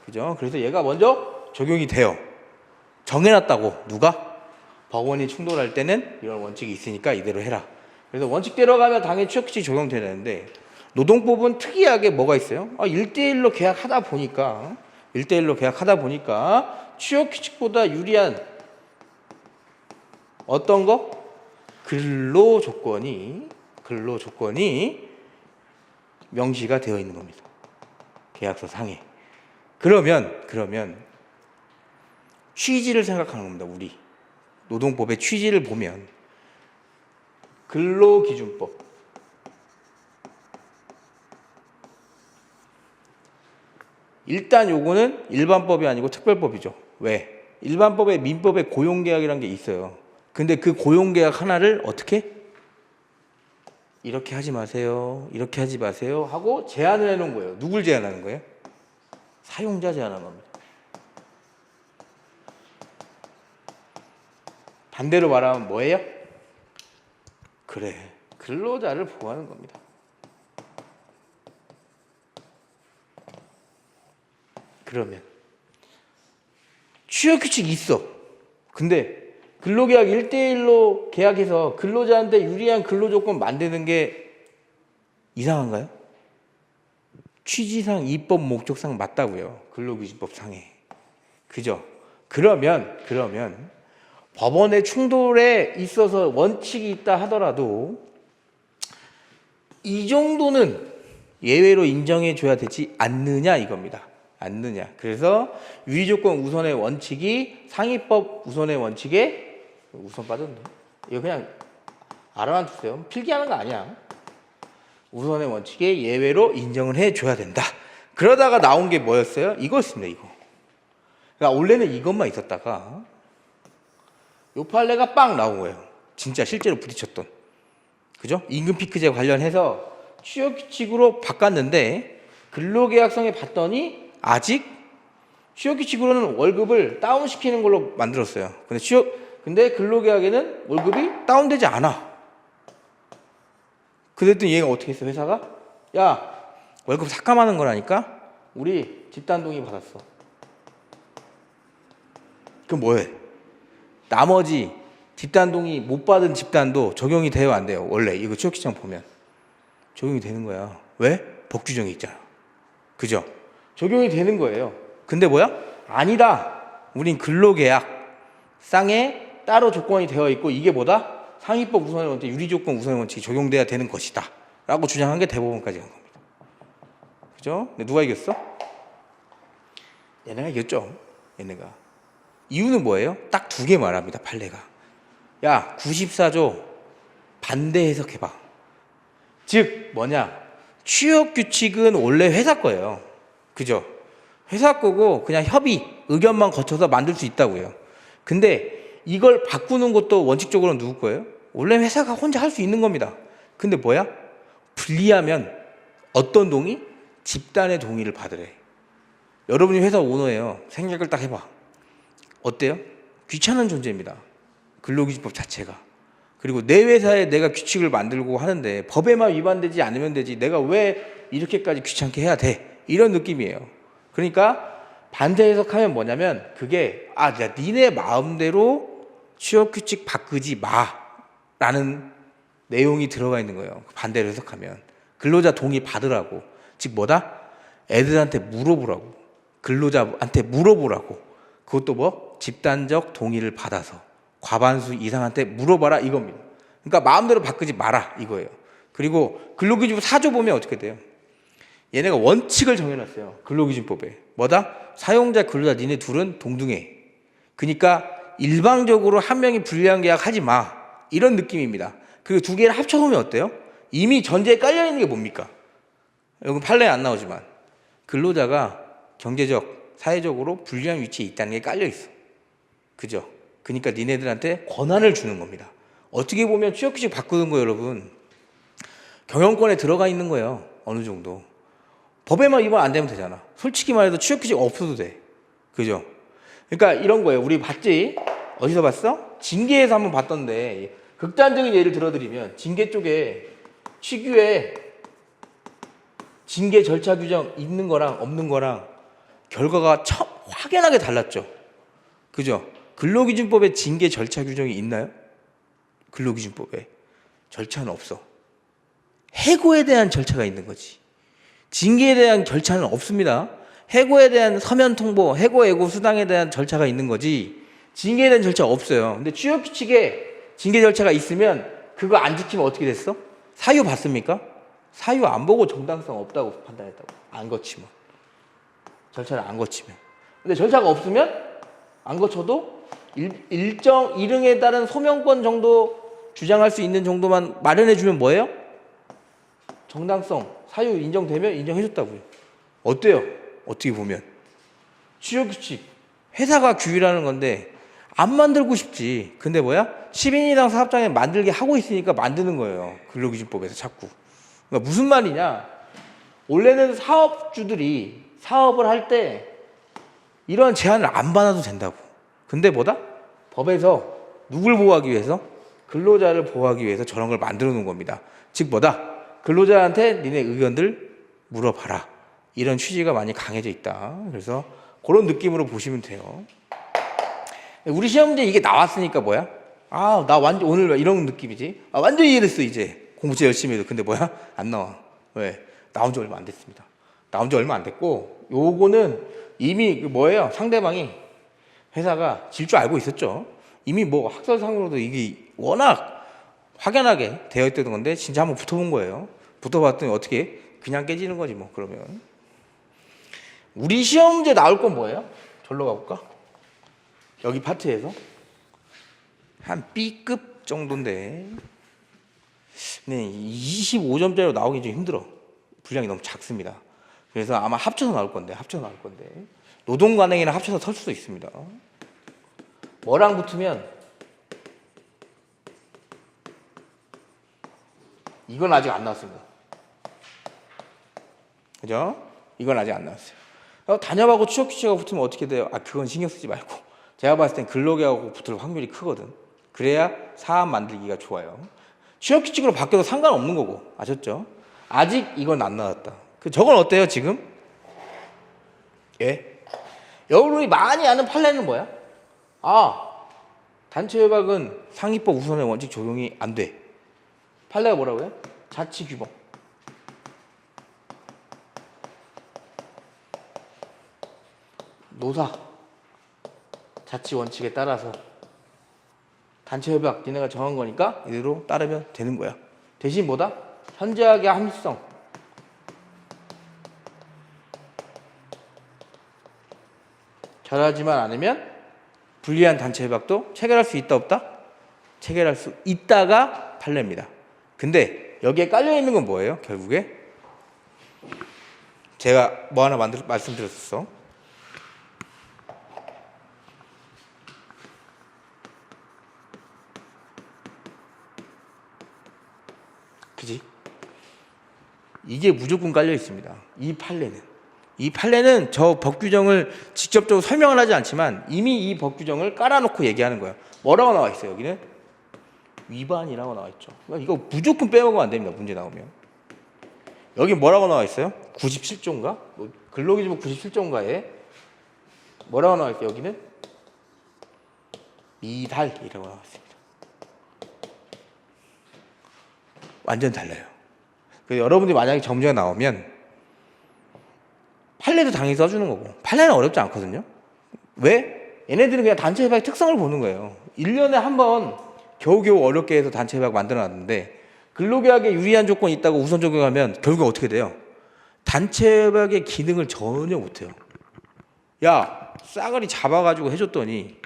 그죠? 그래서 얘가 먼저 적용이 돼요. 정해놨다고. 누가? 법원이 충돌할 때는 이런 원칙이 있으니까 이대로 해라. 그래서 원칙대로 가면 당연히 취업규칙이 적용되는데, 노동법은 특이하게 뭐가 있어요? 1대1로 계약하다 보니까 취업규칙보다 유리한 어떤 거? 근로조건이 명시가 되어 있는 겁니다. 계약서 상에. 그러면 취지를 생각하는 겁니다. 우리 노동법의 취지를 보면 근로기준법, 일단 요거는 일반법이 아니고 특별법이죠. 왜? 일반법에 민법에 고용계약이라는 게 있어요. 근데 그 고용계약 하나를 어떻게? 이렇게 하지 마세요. 이렇게 하지 마세요. 하고 제한을 해놓은 거예요. 누굴 제한하는 거예요? 사용자 제한하는 겁니다. 반대로 말하면 뭐예요? 그래, 근로자를 보호하는 겁니다. 그러면 취업규칙이 있어. 근데 근로계약 1대1로 계약해서 근로자한테 유리한 근로조건 만드는 게 이상한가요? 취지상, 입법 목적상 맞다고요. 근로기준법 상에. 그죠? 그러면 법원의 충돌에 있어서 원칙이 있다 하더라도 이 정도는 예외로 인정해 줘야 되지 않느냐 이겁니다. 않느냐. 그래서 유리조건 우선의 원칙이 상위법 우선의 원칙에 우선 빠졌네. 이거 그냥 알아만 두세요. 필기하는 거 아니야. 우선의 원칙에 예외로 인정을 해줘야 된다. 그러다가 나온 게 뭐였어요? 이거였습니다. 이거. 그러니까 원래는 이것만 있었다가 요 판례가 빵 나온 거예요. 진짜 실제로 부딪혔던. 그죠? 임금 피크제 관련해서 취업 규칙으로 바꿨는데 근로계약성에 봤더니 아직 취업 규칙으로는 월급을 다운시키는 걸로 만들었어요. 근데 근로계약에는 월급이 다운되지 않아. 그랬더니 얘가 어떻게 했어? 회사가 야 월급 삭감하는 거라니까 우리 집단 동의 받았어. 그럼 뭐해? 나머지 집단 동의 못 받은 집단도 적용이 돼요, 안 돼요? 원래 이거 취업규칙 보면 적용이 되는 거야. 왜? 법 규정이 있잖아. 그죠? 적용이 되는 거예요. 근데 뭐야? 아니다. 우린 근로계약 쌍에 따로 조건이 되어 있고 이게 뭐다? 상위법 우선의 원칙, 유리조건 우선의 원칙이 적용돼야 되는 것이다 라고 주장한 게 대법원까지 간 겁니다. 그죠? 근데 누가 이겼어? 얘네가 이겼죠. 얘네가. 이유는 뭐예요? 딱 두 개 말합니다. 판례가. 야 94조 반대 해석해봐. 즉 뭐냐, 취업규칙은 원래 회사 거예요. 그죠? 회사 거고 그냥 협의, 의견만 거쳐서 만들 수 있다고요. 근데 이걸 바꾸는 것도 원칙적으로는 누구 거예요? 원래 회사가 혼자 할 수 있는 겁니다. 근데 뭐야? 불리하면 어떤 동의? 집단의 동의를 받으래. 여러분이 회사 오너예요. 생각을 딱 해봐. 어때요? 귀찮은 존재입니다. 근로기준법 자체가. 그리고 내 회사에 내가 규칙을 만들고 하는데 법에만 위반되지 않으면 되지 내가 왜 이렇게까지 귀찮게 해야 돼? 이런 느낌이에요. 그러니까 반대 해석하면 뭐냐면 그게 야 니네 마음대로 취업규칙 바꾸지 마라는 내용이 들어가 있는 거예요. 반대로 해석하면 근로자 동의 받으라고. 즉 뭐다? 애들한테 물어보라고. 근로자한테 물어보라고. 그것도 뭐? 집단적 동의를 받아서 과반수 이상한테 물어봐라 이겁니다. 그러니까 마음대로 바꾸지 마라 이거예요. 그리고 근로기준법 4조 보면 어떻게 돼요? 얘네가 원칙을 정해놨어요. 근로기준법에. 뭐다? 사용자, 근로자 니네 둘은 동등해. 그러니까 일방적으로 한 명이 불리한 계약 하지 마. 이런 느낌입니다. 그리고 두 개를 합쳐보면 어때요? 이미 전제에 깔려있는 게 뭡니까? 여기 판례에 안 나오지만 근로자가 경제적, 사회적으로 불리한 위치에 있다는 게 깔려있어. 그죠? 그러니까 니네들한테 권한을 주는 겁니다. 어떻게 보면 취업규칙 바꾸는 거 여러분 경영권에 들어가 있는 거예요. 어느 정도. 법에만 위반 안 되면 되잖아. 솔직히 말해도 취업규칙 없어도 돼. 그죠? 그러니까 이런 거예요. 우리 봤지? 어디서 봤어? 징계에서 한번 봤던데 극단적인 예를 들어드리면 징계 쪽에 취규에 징계 절차 규정 있는 거랑 없는 거랑 결과가 확연하게 달랐죠. 그죠? 근로기준법에 징계 절차 규정이 있나요? 근로기준법에 절차는 없어. 해고에 대한 절차가 있는 거지. 징계에 대한 절차는 없습니다. 해고에 대한 서면 통보, 해고 예고 수당에 대한 절차가 있는 거지 징계에 대한 절차가 없어요. 근데 취업규칙에 징계 절차가 있으면 그거 안 지키면 어떻게 됐어? 사유 봤습니까? 사유 안 보고 정당성 없다고 판단했다고. 안 거치면. 절차를 안 거치면. 근데 절차가 없으면 안 거쳐도 일정 일응에 따른 소명권 정도 주장할 수 있는 정도만 마련해 주면 뭐예요? 정당성, 사유 인정되면 인정해줬다고요. 어때요? 어떻게 보면 취업규칙 회사가 규율하는 건데 안 만들고 싶지. 근데 뭐야? 10인이당 사업장에 만들게 하고 있으니까 만드는 거예요. 근로기준법에서 자꾸. 그러니까 무슨 말이냐? 원래는 사업주들이 사업을 할 때 이런 제한을 안 받아도 된다고. 근데 뭐다? 법에서 누굴 보호하기 위해서? 근로자를 보호하기 위해서 저런 걸 만들어 놓은 겁니다. 즉 뭐다? 근로자한테 니네 의견들 물어봐라. 이런 취지가 많이 강해져 있다. 그래서 그런 느낌으로 보시면 돼요. 우리 시험 문제 이게 나왔으니까 뭐야? 나 완전 오늘 이런 느낌이지? 완전 이해됐어 이제. 공부 진짜 열심히 해도. 근데 뭐야? 안 나와. 왜? 나온 지 얼마 안 됐습니다. 나온 지 얼마 안 됐고 요거는 이미 뭐예요? 상대방이 회사가 질 줄 알고 있었죠. 이미 뭐 학설상으로도 이게 워낙 확연하게 되어 있던 건데 진짜 한번 붙어본 거예요. 붙어봤더니 어떻게 해? 그냥 깨지는 거지 뭐. 그러면 우리 시험 문제 나올 건 뭐예요? 절로 가볼까? 여기 파트에서 한 B급 정도인데, 네, 25점짜리로 나오기 좀 힘들어. 분량이 너무 작습니다. 그래서 아마 합쳐서 나올 건데, 노동 관행이랑 합쳐서 설 수도 있습니다. 뭐랑 붙으면, 이건 아직 안 나왔습니다. 그죠? 이건 아직 안 나왔어요. 단협하고 취업 규칙하고 붙으면 어떻게 돼요? 그건 신경 쓰지 말고. 제가 봤을 땐 근로계하고 붙을 확률이 크거든. 그래야 사업 만들기가 좋아요. 취업 규칙으로 바뀌어도 상관없는 거고. 아셨죠? 아직 이건 안 나왔다. 저건 어때요, 지금? 예? 여러분이 많이 아는 판례는 뭐야? 단체 협약은 상위법 우선의 원칙 적용이 안 돼. 판례가 뭐라고요? 자치규범. 노사 자치 원칙에 따라서 단체 협약 니네가 정한 거니까 이대로 따르면 되는 거야. 대신 뭐다? 현저하게 합리성. 절하지만 않으면 불리한 단체 협약도 체결할 수 있다 없다? 체결할 수 있다가 판례입니다. 근데 여기에 깔려 있는 건 뭐예요? 결국에 제가 뭐 하나 말씀드렸었어. 그지? 이게 무조건 깔려 있습니다. 이 판례는 저 법규정을 직접적으로 설명을 하지 않지만 이미 이 법규정을 깔아놓고 얘기하는 거예요. 뭐라고 나와 있어요? 여기는 위반이라고 나와 있죠. 이거 무조건 빼먹으면 안 됩니다. 문제 나오면. 여기 뭐라고 나와 있어요? 97조인가? 근로기준법 97조인가에 뭐라고 나와 있어요? 여기는 미달이라고 나와 있습니다. 완전 달라요. 여러분들이 만약에 점수가 나오면 판례도 당연히 써주는 거고, 판례는 어렵지 않거든요. 왜? 얘네들은 그냥 단체 협약의 특성을 보는 거예요. 1년에 한 번 겨우겨우 어렵게 해서 단체 협약 만들어놨는데 근로계약에 유리한 조건이 있다고 우선 적용하면 결국 어떻게 돼요? 단체 협약의 기능을 전혀 못해요. 야, 싸그리 잡아가지고 해줬더니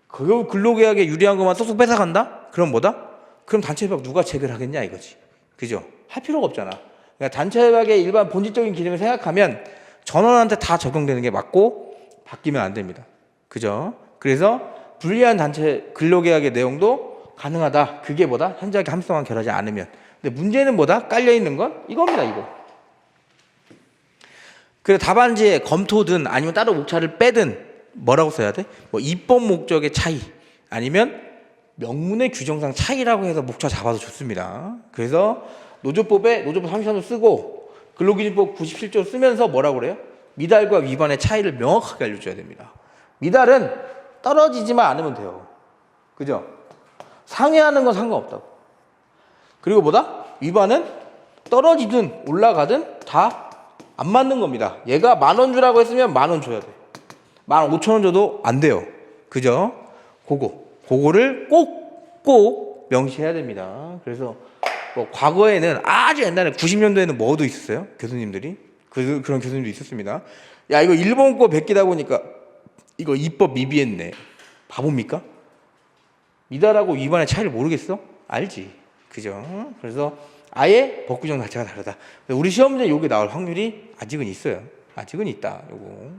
그 근로계약에 유리한 것만 쏙쏙 뺏어간다? 그럼 뭐다? 그럼 단체 협약 누가 체결하겠냐 이거지. 그죠? 할 필요가 없잖아. 그러니까 단체 협약의 일반 본질적인 기능을 생각하면 전원한테 다 적용되는 게 맞고 바뀌면 안 됩니다. 그죠? 그래서 불리한 단체 근로계약의 내용도 가능하다. 그게 뭐다? 현저하게 합리성만 결하지 않으면. 근데 문제는 뭐다? 깔려있는 건 이겁니다. 이거. 그래서 답안지에 검토든 아니면 따로 목차를 빼든 뭐라고 써야 돼? 뭐 입법 목적의 차이 아니면 명문의 규정상 차이라고 해서 목차 잡아도 좋습니다. 그래서 노조법 33을 쓰고 근로기준법 97조 쓰면서 뭐라고 그래요? 미달과 위반의 차이를 명확하게 알려줘야 됩니다. 미달은 떨어지지만 않으면 돼요. 그죠? 상회하는 건 상관없다고. 그리고 뭐다? 위반은 떨어지든 올라가든 다 안 맞는 겁니다. 얘가 10,000원 주라고 했으면 10,000원 줘야 돼. 15,000원 줘도 안 돼요. 그죠? 그거를 꼭 명시해야 됩니다. 그래서 뭐 과거에는 아주 옛날에 90년도에는 뭐도 있었어요? 교수님들이. 그런 교수님도 있었습니다. 야, 이거 일본 거 베끼다 보니까 이거 입법 미비했네. 바보입니까? 미달하고 위반의 차이를 모르겠어? 알지. 그죠? 그래서 아예 법규정 자체가 다르다. 우리 시험 문제 요게 나올 확률이 아직은 있어요. 아직은 있다. 요거.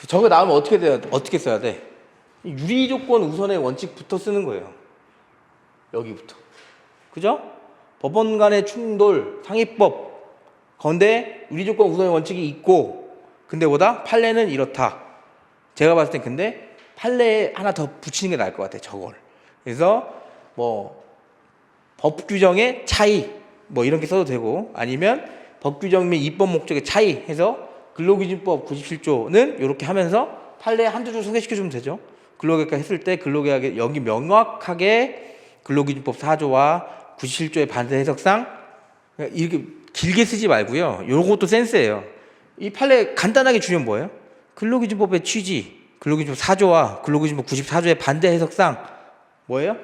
저거 나오면 어떻게 돼요? 어떻게 써야 돼? 유리 조건 우선의 원칙부터 쓰는 거예요. 여기부터. 그죠? 법원 간의 충돌, 상위법, 건데 유리 조건 우선의 원칙이 있고, 근데 뭐다? 판례는 이렇다. 제가 봤을 땐 근데 판례에 하나 더 붙이는 게 나을 것 같아요. 저걸. 그래서 뭐 법규정의 차이 뭐 이렇게 써도 되고, 아니면 법규정 및 입법 목적의 차이 해서 근로기준법 97조는 이렇게 하면서 판례 한두 줄 소개시켜주면 되죠. 근로계약 했을 때 근로계약에 여기 명확하게 근로기준법 4조와 97조의 반대 해석상 이렇게 길게 쓰지 말고요. 요것도 센스예요. 이 판례 간단하게 주면 뭐예요? 근로기준법의 취지, 근로기준법 4조와 근로기준법 94조의 반대 해석상 뭐예요?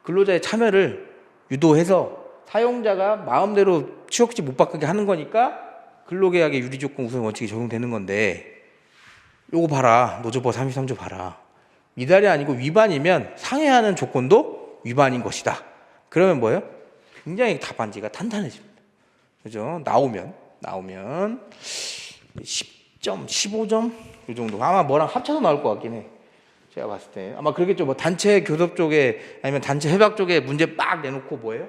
근로자의 참여를 유도해서 사용자가 마음대로 취업규칙 못 바꾸게 하는 거니까 근로계약의 유리조건 우선 원칙이 적용되는 건데, 요거 봐라. 노조법 33조 봐라. 미달이 아니고 위반이면 상해하는 조건도 위반인 것이다. 그러면 뭐예요? 굉장히 답안지가 탄탄해집니다. 그죠? 나오면 10점, 15점 이 정도. 아마 뭐랑 합쳐서 나올 것 같긴 해. 제가 봤을 때 아마 그러겠죠. 뭐 단체 교섭 쪽에 아니면 단체 협약 쪽에 문제 막 내놓고 뭐예요?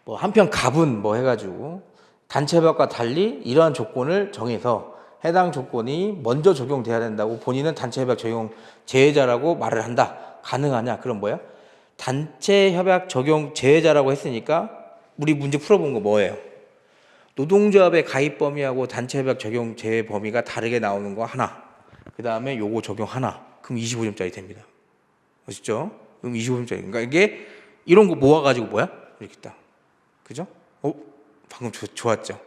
뭐 한편 갑은 뭐 해가지고 단체 협약과 달리 이러한 조건을 정해서 해당 조건이 먼저 적용돼야 된다고 본인은 단체 협약 적용 제외자라고 말을 한다. 가능하냐? 그럼 뭐야? 단체 협약 적용 제외자라고 했으니까 우리 문제 풀어본 거 뭐예요? 노동조합의 가입 범위하고 단체 협약 적용 제외 범위가 다르게 나오는 거 하나. 그 다음에 요거 적용 하나. 그럼 25점짜리 됩니다. 아시죠? 그럼 25점짜리. 그러니까 이게 이런 거 모아가지고 뭐야? 이렇게 딱. 그죠? 방금 좋았죠?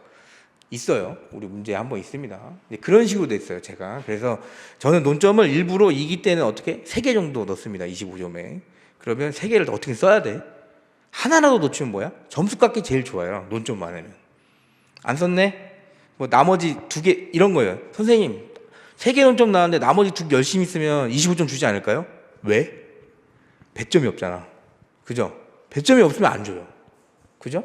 있어요. 우리 문제에 한번 있습니다. 그런 식으로 됐어요, 제가. 그래서 저는 논점을 일부러 이기 때는 어떻게? 3개 정도 넣습니다. 25점에. 그러면 3개를 어떻게 써야 돼? 하나라도 놓치면 뭐야? 점수 깎기 제일 좋아요. 논점 많으면. 안 썼네? 뭐 나머지 2개 이런 거예요. 선생님 3개 논점 나왔는데 나머지 2개 열심히 쓰면 25점 주지 않을까요? 왜? 배점이 없잖아. 그죠? 배점이 없으면 안 줘요. 그죠?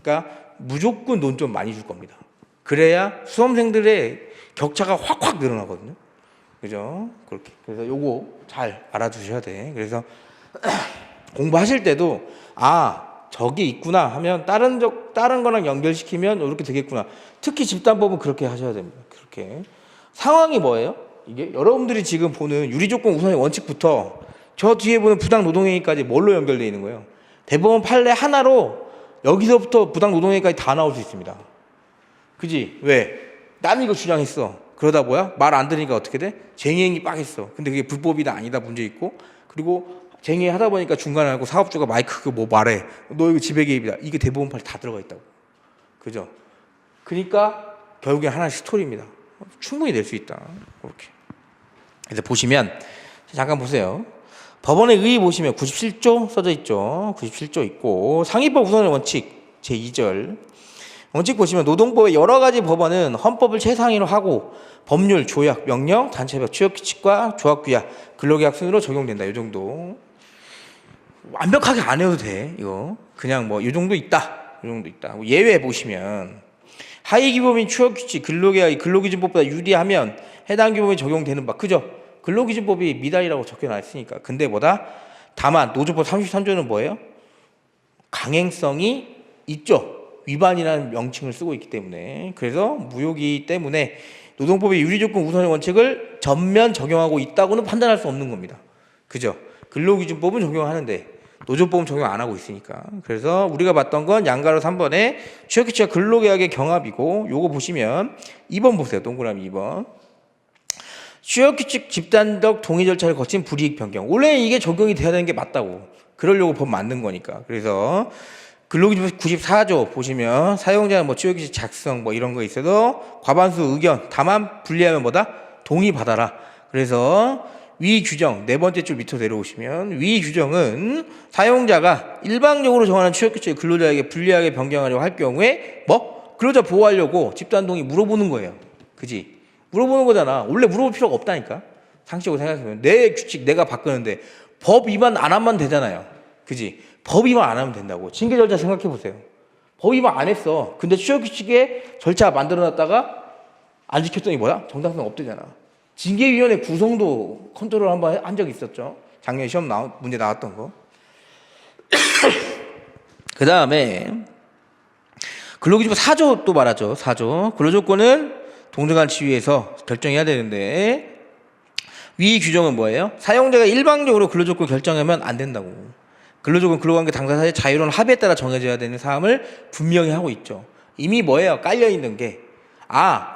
그러니까 무조건 논점 많이 줄 겁니다. 그래야 수험생들의 격차가 확확 늘어나거든요. 그죠? 그렇게. 그래서 요거 잘 알아두셔야 돼. 그래서 공부하실 때도 저게 있구나 하면 다른 거랑 연결시키면 이렇게 되겠구나. 특히 집단법은 그렇게 하셔야 됩니다. 그렇게. 상황이 뭐예요? 이게 여러분들이 지금 보는 유리조건 우선의 원칙부터 저 뒤에 보는 부당노동행위까지 뭘로 연결되어 있는 거예요? 대법원 판례 하나로 여기서부터 부당노동행위까지 다 나올 수 있습니다. 그지? 왜? 남이 이거 주장했어. 그러다 뭐야? 말 안 들으니까 어떻게 돼? 쟁의행위 빡 했어. 근데 그게 불법이다 아니다 문제 있고, 그리고 쟁의 하다 보니까 중간에 하고 사업주가 마이크 그 뭐 말해. 너 이거 지배 개입이다. 이게 대법원 판례 다 들어가 있다고. 그죠? 그러니까 결국엔 하나의 스토리입니다. 충분히 낼 수 있다. 그렇게. 그래서 보시면 잠깐 보세요. 법원의 의의 보시면 97조 써져 있죠. 97조 있고 상위법 우선의 원칙 제2절 원칙 보시면 노동법의 여러 가지 법원은 헌법을 최상위로 하고 법률, 조약, 명령, 단체협약, 취업규칙과 조합규약, 근로계약 순으로 적용된다. 이 정도. 완벽하게 안 해도 돼. 이거 그냥 뭐 이 정도 있다. 이 정도 있다. 예외 보시면 하위기법인 취업규칙, 근로계약이 근로기준법보다 유리하면 해당 규범이 적용되는 바. 그죠? 근로기준법이 미달이라고 적혀놨으니까. 근데 뭐다? 다만 노조법 33조는 뭐예요? 강행성이 있죠. 위반이라는 명칭을 쓰고 있기 때문에. 그래서 무효이기 때문에 노동법의 유리조건 우선의 원칙을 전면 적용하고 있다고는 판단할 수 없는 겁니다. 그죠? 근로기준법은 적용하는데 노조법은 적용 안 하고 있으니까. 그래서 우리가 봤던 건 양가로 3번에 취업규칙과 근로계약의 경합이고, 요거 보시면 2번 보세요. 동그라미 2번. 취업규칙 집단적 동의 절차를 거친 불이익 변경. 원래 이게 적용이 돼야 되는 게 맞다고. 그러려고 법 만든 거니까. 그래서 근로기준법 94조 보시면 사용자는 뭐 취업규칙 작성 뭐 이런 거 있어도 과반수 의견 다만 불리하면 뭐다? 동의받아라. 그래서 위 규정 네 번째 줄 밑으로 내려오시면 위 규정은 사용자가 일방적으로 정하는 취업규칙을 근로자에게 불리하게 변경하려고 할 경우에 뭐 근로자 보호하려고 집단 동의 물어보는 거예요. 그지? 물어보는 거잖아. 원래 물어볼 필요가 없다니까. 상식적으로 생각해보면 내 규칙 내가 바꾸는데 법 위반 안 하면 되잖아요. 그지? 법 위반 안 하면 된다고. 징계 절차 생각해보세요. 법 위반 안 했어. 근데 취업규칙에 절차 만들어놨다가 안 지켰더니 뭐야? 정당성 없대잖아. 징계위원회 구성도 컨트롤 한번 한 적이 있었죠. 작년에 시험 문제 나왔던 거. 그 다음에 근로기준법 4조 또 말하죠. 4조. 근로조건은 동등한 지위에서 결정해야 되는데 위 규정은 뭐예요? 사용자가 일방적으로 근로조건 결정하면 안 된다고. 근로조건 근로관계 당사자의 자유로운 합의에 따라 정해져야 되는 사항을 분명히 하고 있죠. 이미 뭐예요? 깔려있는 게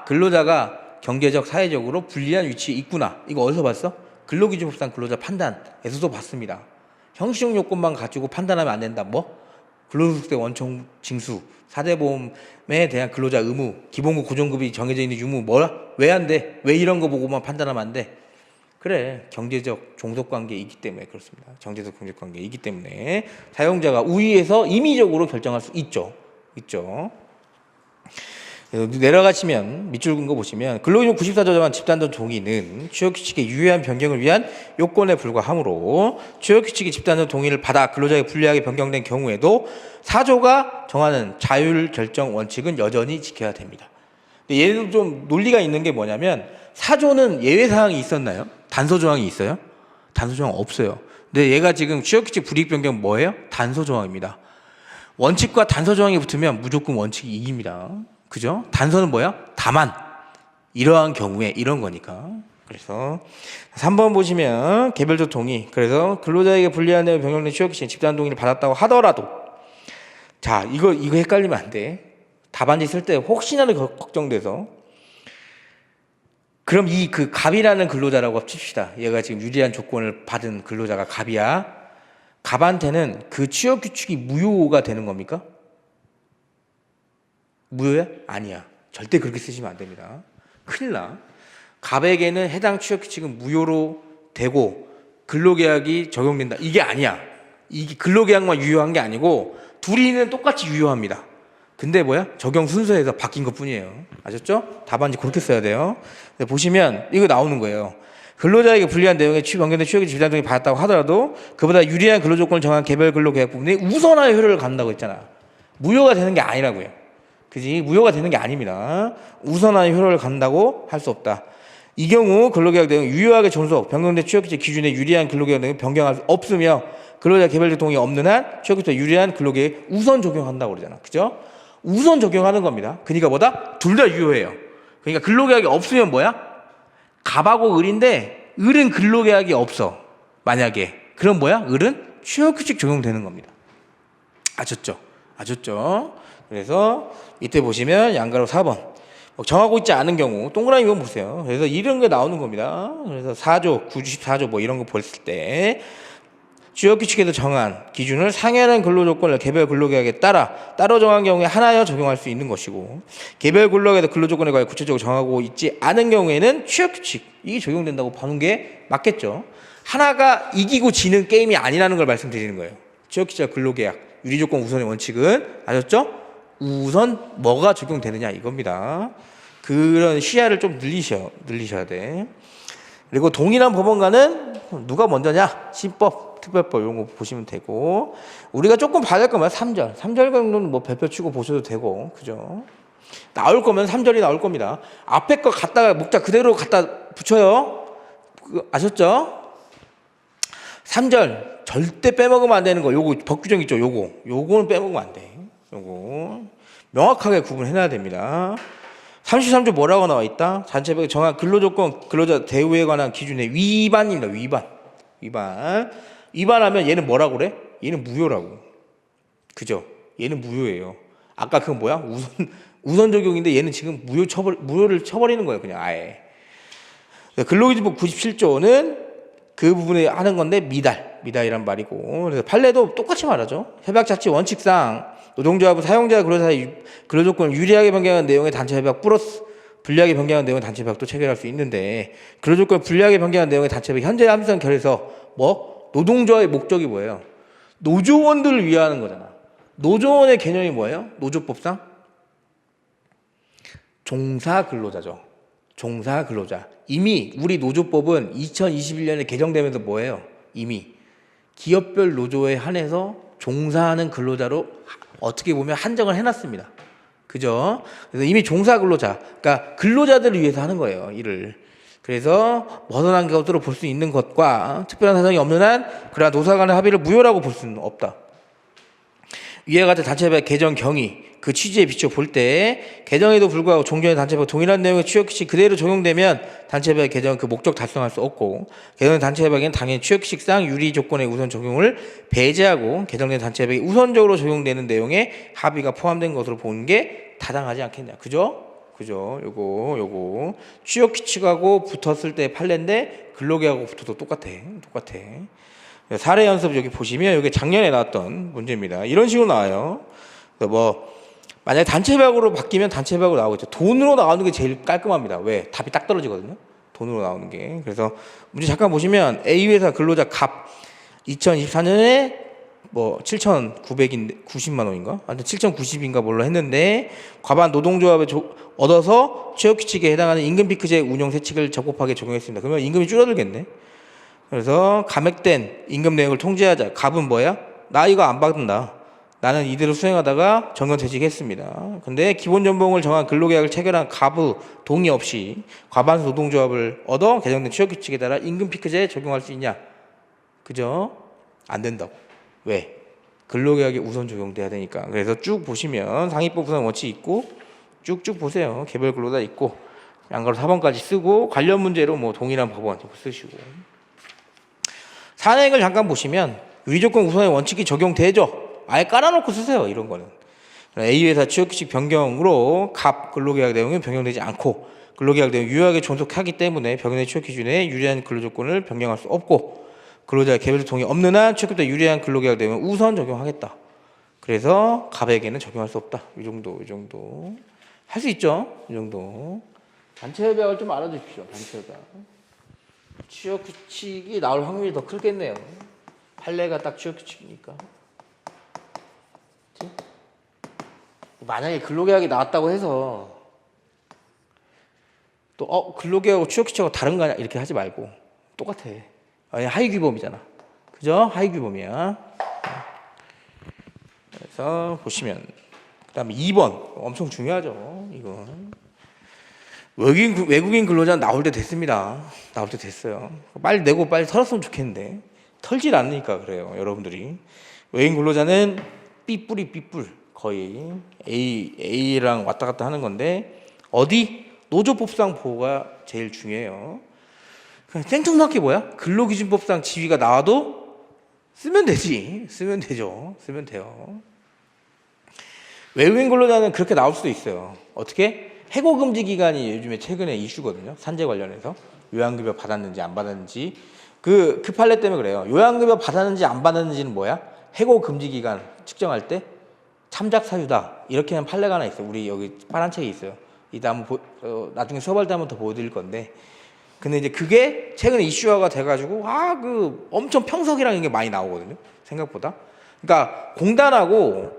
근로자가 경제적, 사회적으로 불리한 위치에 있구나. 이거 어디서 봤어? 근로기준법상 근로자 판단에서도 봤습니다. 형식적 요건만 가지고 판단하면 안 된다. 뭐? 근로소득세 원청 징수, 4대 보험에 대한 근로자 의무, 기본급 고정급이 정해져 있는 유무 뭐야? 왜 안 돼? 왜 이런 거 보고만 판단하면 안 돼? 그래, 경제적 종속관계에 있기 때문에 그렇습니다. 경제적 종속관계에 있기 때문에 사용자가 우위에서 임의적으로 결정할 수 있죠. 있죠. 내려가시면 밑줄 긋은 거 보시면 근로기준 94조 정한 집단전 동의는 취업규칙의 유효한 변경을 위한 요건에 불과하므로 취업규칙의 집단전 동의를 받아 근로자에게 불리하게 변경된 경우에도 4조가 정하는 자율결정 원칙은 여전히 지켜야 됩니다. 근데 얘도 좀 논리가 있는 게 뭐냐면 4조는 예외사항이 있었나요? 단서조항이 있어요? 단서조항 없어요. 근데 얘가 지금 취업규칙 불이익 변경 뭐예요? 단서조항입니다. 원칙과 단서조항이 붙으면 무조건 원칙이 이깁니다. 그죠? 단서는 뭐야? 다만 이러한 경우에 이런 거니까. 그래서 3번 보시면 개별적 동의. 그래서 근로자에게 불리한 내용 변경된 취업규칙 집단 동의를 받았다고 하더라도 자 이거 헷갈리면 안 돼. 답안지 쓸 때 혹시나도 걱정돼서 그럼 이 그 갑이라는 근로자라고 칩시다. 얘가 지금 유리한 조건을 받은 근로자가 갑이야. 갑한테는 그 취업규칙이 무효가 되는 겁니까? 무효야? 아니야. 절대 그렇게 쓰시면 안 됩니다. 큰일 나. 갑에게는 해당 취업규칙은 무효로 되고 근로계약이 적용된다. 이게 아니야. 이게 근로계약만 유효한 게 아니고 둘이는 똑같이 유효합니다. 근데 뭐야? 적용 순서에서 바뀐 것 뿐이에요. 아셨죠? 답안지 그렇게 써야 돼요. 보시면 이거 나오는 거예요. 근로자에게 불리한 내용의 변경된 취업규칙 집단 동의 받았다고 하더라도 그보다 유리한 근로조건을 정한 개별 근로계약 부분이 우선하여 효력을 갖는다고 했잖아. 무효가 되는 게 아니라고요. 그지? 무효가 되는 게 아닙니다. 우선하여 효력을 갖는다고 할 수 없다. 이 경우 근로계약 내용 유효하게 존속, 변경된 취업규칙 기준에 유리한 근로계약 내용 변경할 수 없으며 근로자 개별적 동의 없는 한 취업규칙에 유리한 근로계획 우선 적용한다고 그러잖아. 그죠? 우선 적용하는 겁니다. 그러니까 뭐다? 둘 다 유효해요. 그러니까 근로계약이 없으면 뭐야? 갑하고 을인데 을은 근로계약이 없어. 만약에. 그럼 뭐야? 을은 취업규칙 적용되는 겁니다. 아셨죠? 아셨죠? 그래서 이때 보시면 양가로 4번 정하고 있지 않은 경우 동그라미 이건 보세요. 그래서 이런 게 나오는 겁니다. 그래서 4조, 94조 뭐 이런 거 봤을 때 취업규칙에서 정한 기준을 상회하는 근로조건을 개별 근로계약에 따로 정한 경우에 하나여 적용할 수 있는 것이고 개별 근로계약에서 근로조건에 관해 구체적으로 정하고 있지 않은 경우에는 취업규칙 이게 적용된다고 보는 게 맞겠죠. 하나가 이기고 지는 게임이 아니라는 걸 말씀드리는 거예요. 취업규칙과 근로계약 유리조건 우선의 원칙은 아셨죠? 우선 뭐가 적용되느냐 이겁니다. 그런 시야를 좀 늘리셔야 돼. 그리고 동일한 법원과는 누가 먼저냐? 신법, 특별법 이런 거 보시면 되고 우리가 조금 봐야 될 거면 3절. 3절 정도는 뭐 별표 치고 보셔도 되고 그죠? 나올 거면 3절이 나올 겁니다. 앞에 거 갖다가 목자 그대로 갖다 붙여요. 아셨죠? 3절 절대 빼먹으면 안 되는 거 요거 법규정 있죠? 요거는 빼먹으면 안 돼. 요거 명확하게 구분해놔야 됩니다. 33조 뭐라고 나와 있다? 단체별에 정한 근로조건 근로자 대우에 관한 기준의 위반입니다. 위반하면 얘는 뭐라고 그래? 얘는 무효라고. 그죠? 얘는 무효예요. 아까 그건 뭐야? 우선 적용인데 얘는 지금 무효를 쳐버리는 거예요. 그냥 아예. 근로기준법 97조는 그 부분에 하는 건데 미달이란 말이고 그래서 판례도 똑같이 말하죠. 협약자치 원칙상 노동조합은 사용자 근로자의 근로조건을 유리하게 변경한 내용의 단체 협약 플러스 불리하게 변경한 내용의 단체 협약도 체결할 수 있는데 근로조건을 불리하게 변경한 내용의 단체 협약 현재 함수성 결에서 뭐 노동조합의 목적이 뭐예요? 노조원들을 위하는 거잖아. 노조원의 개념이 뭐예요? 노조법상 종사근로자죠. 종사근로자. 이미 우리 노조법은 2021년에 개정되면서 뭐예요? 이미 기업별 노조에 한해서 종사하는 근로자로 어떻게 보면 한정을 해놨습니다. 그죠? 그래서 이미 종사근로자, 그러니까 근로자들을 위해서 하는 거예요, 일을. 그래서 벗어난 것으로 볼 수 있는 것과 특별한 사정이 없는 한 그러한 노사 간의 합의를 무효라고 볼 수는 없다. 위와 같은 단체별 개정 경위 그 취지에 비춰 볼 때 개정에도 불구하고 종전의 단체별 동일한 내용의 취업규칙 그대로 적용되면 단체별 개정 그 목적 달성할 수 없고 개정된 단체별에는 당연히 취업규칙상 유리 조건의 우선 적용을 배제하고 개정된 단체별에 우선적으로 적용되는 내용의 합의가 포함된 것으로 보는 게 타당하지 않겠냐. 그죠? 요거 취업규칙하고 붙었을 때 판례인데 근로계약하고 붙어도 똑같아. 사례 연습 여기 보시면 이게 작년에 나왔던 문제입니다. 이런 식으로 나와요. 뭐 만약에 단체배역으로 바뀌면 단체배역으로 나오겠죠. 돈으로 나오는 게 제일 깔끔합니다. 왜? 답이 딱 떨어지거든요. 돈으로 나오는 게. 그래서 문제 잠깐 보시면 A 회사 근로자 갑 2024년에 뭐 7,990만 원인가? 아무튼 7,090인가 뭘로 했는데 과반 노동조합에 얻어서 취업 규칙에 해당하는 임금 피크제 운용 세칙을 적법하게 적용했습니다. 그러면 임금이 줄어들겠네. 그래서 감액된 임금 내역을 통지하자. 갑은 뭐야? 나 이거 안 받는다. 나는 이대로 수행하다가 정년퇴직했습니다. 근데 기본 연봉을 정한 근로계약을 체결한 갑의 동의 없이 과반 노동조합을 얻어 개정된 취업 규칙에 따라 임금 피크제 적용할 수 있냐? 그죠? 안 된다고. 왜? 근로계약이 우선 적용돼야 되니까. 그래서 쭉 보시면 상위법 구성 원칙 있고 쭉쭉 보세요. 개별 근로자 있고 양가로 4번까지 쓰고 관련 문제로 뭐 동일한 법원 쓰시고. 산행을 잠깐 보시면 유리조건 우선의 원칙이 적용되죠. 아예 깔아놓고 쓰세요. 이런 거는. A회사 취업규칙 변경으로 갑 근로계약 내용은 변경되지 않고 근로계약 내용 유효하게 존속하기 때문에 변경된 취업기준에 유리한 근로조건을 변경할 수 없고 근로자의 개별 동의 없는 한 취업자 유리한 근로계약 내용은 우선 적용하겠다. 그래서 갑에게는 적용할 수 없다. 이 정도 할 수 있죠. 이 정도. 단체협약을 좀 알아두십시오. 단체협약. 취업규칙이 나올 확률이 더 크겠네요. 판례가 딱 취업규칙이니까. 그치? 만약에 근로계약이 나왔다고 해서 또 근로계약하고 취업규칙하고 다른 거 아니야? 이렇게 하지 말고 똑같아. 아니, 하위규범이잖아. 그죠? 하위규범이야. 그래서 보시면 그 다음에 2번 엄청 중요하죠. 이건 외국인 근로자 나올 때 됐습니다. 나올 때 됐어요. 빨리 내고 빨리 털었으면 좋겠는데 털질 않으니까 그래요. 여러분들이 외국인 근로자는 삐뿔이 삐뿔 거의 A랑 왔다 갔다 하는 건데 어디? 노조법상 보호가 제일 중요해요. 생뚱맞게 뭐야? 근로기준법상 지위가 나와도 쓰면 되지. 쓰면 되죠. 쓰면 돼요. 외국인 근로자는 그렇게 나올 수도 있어요. 어떻게? 해고금지 기간이 요즘에 최근에 이슈거든요. 산재 관련해서 요양급여 받았는지 안 받았는지 그 판례 때문에 그래요. 요양급여 받았는지 안 받았는지는 뭐야? 해고금지 기간 측정할 때 참작 사유다. 이렇게 하는 판례가 하나 있어요. 우리 여기 파란 책이 있어요. 이따 한번 나중에 수업할 때 한번 더 보여드릴 건데. 근데 이제 그게 최근에 이슈화가 돼가지고 그 엄청 평석이랑 이게 많이 나오거든요. 생각보다. 그러니까 공단하고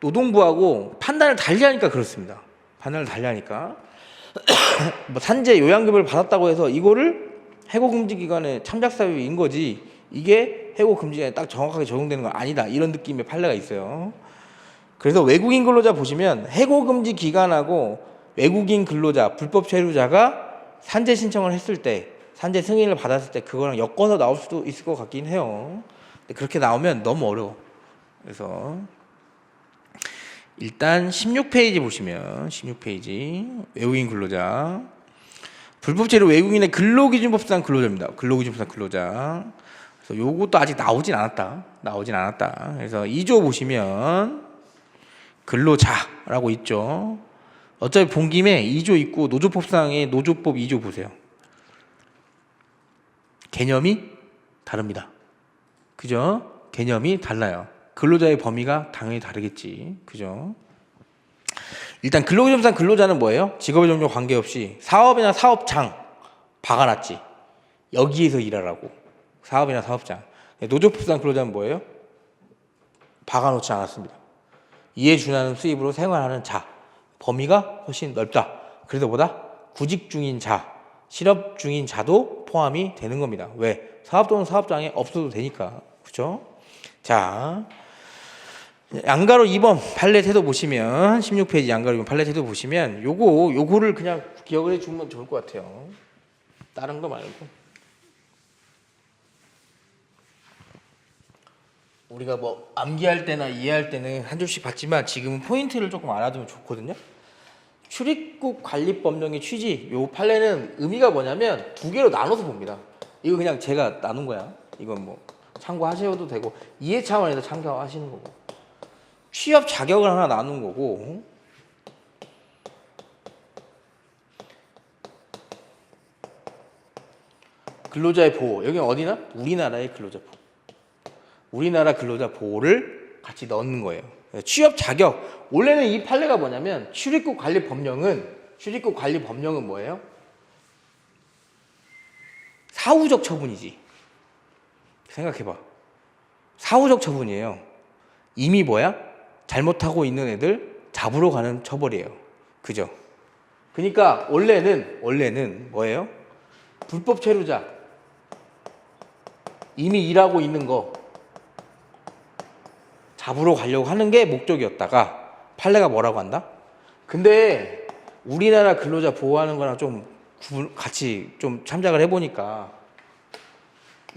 노동부하고 판단을 달리하니까 그렇습니다. 판단을 달리하니까 뭐 산재 요양급여를 받았다고 해서 이거를 해고금지 기간에 참작 사유인 거지 이게 해고금지 기간에 딱 정확하게 적용되는 건 아니다. 이런 느낌의 판례가 있어요. 그래서 외국인 근로자 보시면 해고금지 기간하고 외국인 근로자 불법 체류자가 산재 신청을 했을 때 산재 승인을 받았을 때 그거랑 엮어서 나올 수도 있을 것 같긴 해요. 근데 그렇게 나오면 너무 어려워. 그래서 일단 16페이지 보시면 16페이지 외국인 근로자 불법 체류 외국인의 근로기준법상 근로자입니다. 근로기준법상 근로자. 그래서 요것도 아직 나오진 않았다. 그래서 2조 보시면 근로자라고 있죠. 어차피 본 김에 2조 있고 노조법상의 노조법 2조 보세요. 개념이 다릅니다. 그죠? 개념이 달라요. 근로자의 범위가 당연히 다르겠지. 그죠? 일단 근로기준법상 근로자는 뭐예요? 직업의 종류 관계없이 사업이나 사업장 박아놨지. 여기에서 일하라고. 사업이나 사업장. 노조법상 근로자는 뭐예요? 박아놓지 않았습니다. 이에 준하는 수입으로 생활하는 자. 범위가 훨씬 넓다. 그래서 보다 구직 중인 자, 실업 중인 자도 포함이 되는 겁니다. 왜? 사업 또는 사업장에 없어도 되니까. 그죠? 자, 양가로 2번 판례 태도 보시면 16페이지 양가로 2번 판례 태도 보시면 요거를 그냥 기억을 해주면 좋을 것 같아요. 다른 거 말고. 우리가 뭐 암기할 때나 이해할 때는 한 줄씩 봤지만 지금은 포인트를 조금 알아두면 좋거든요. 출입국 관리법령의 취지, 요 판례는 의미가 뭐냐면 두 개로 나눠서 봅니다. 이거 그냥 제가 나눈 거야. 이건 뭐 참고하셔도 되고 이해 차원에서 참고하시는 거고 취업 자격을 하나 나눈 거고 근로자의 보호, 여기는 어디나? 우리나라의 근로자 보호. 우리나라 근로자 보호를 같이 넣는 거예요. 취업 자격. 원래는 이 판례가 뭐냐면 출입국 관리 법령은 뭐예요? 사후적 처분이지. 생각해봐. 사후적 처분이에요. 이미 뭐야? 잘못하고 있는 애들 잡으러 가는 처벌이에요. 그죠? 그러니까 원래는 뭐예요? 불법 체류자 이미 일하고 있는 거 잡으러 가려고 하는 게 목적이었다가 판례가 뭐라고 한다? 근데 우리나라 근로자 보호하는 거랑 좀 같이 좀 참작을 해보니까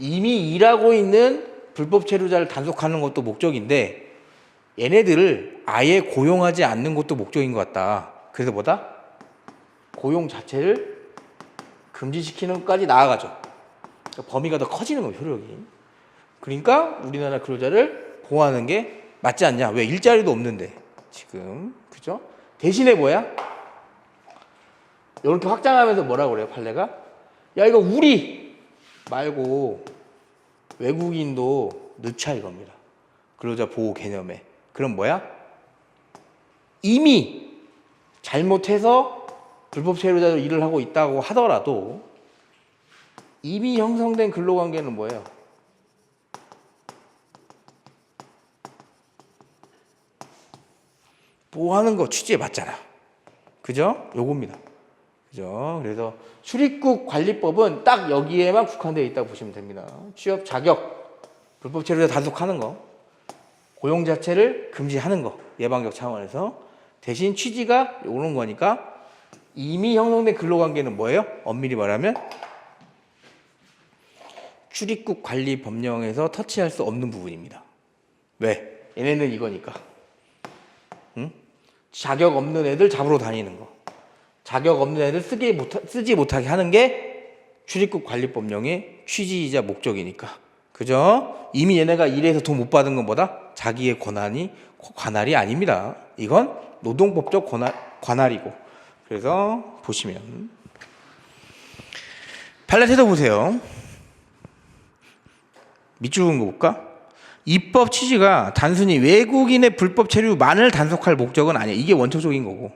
이미 일하고 있는 불법 체류자를 단속하는 것도 목적인데 얘네들을 아예 고용하지 않는 것도 목적인 것 같다. 그래서 뭐다? 고용 자체를 금지시키는 것까지 나아가죠. 그러니까 범위가 더 커지는 거예요, 효력이. 그러니까 우리나라 근로자를 보호하는 게 맞지 않냐? 왜? 일자리도 없는데 지금. 그죠? 대신에 뭐야? 이렇게 확장하면서 뭐라고 그래요, 판례가? 야, 이거 우리 말고 외국인도 넣자 이겁니다. 근로자 보호 개념에. 그럼 뭐야? 이미 잘못해서 불법 체류자로 일을 하고 있다고 하더라도 이미 형성된 근로관계는 뭐예요? 보호하는 거 취지에 맞잖아. 그죠? 요겁니다. 그죠? 그래서 출입국 관리법은 딱 여기에만 국한되어 있다고 보시면 됩니다. 취업 자격, 불법 체류자 단속하는 거, 고용 자체를 금지하는 거, 예방적 차원에서. 대신 취지가 이런 거니까 이미 형성된 근로관계는 뭐예요? 엄밀히 말하면 출입국 관리 법령에서 터치할 수 없는 부분입니다. 왜? 얘네는 이거니까. 응? 자격 없는 애들 잡으러 다니는 거. 자격 없는 애들 쓰지 못하게 하는 게 출입국 관리 법령의 취지이자 목적이니까. 그죠? 이미 얘네가 일해서 돈 못 받은 건 뭐다? 자기의 관할이 아닙니다. 이건 노동법적 관할이고. 그래서 보시면 판례 태도 보세요. 밑줄 그은 거 볼까? 입법 취지가 단순히 외국인의 불법 체류만을 단속할 목적은 아니야. 이게 원초적인 거고.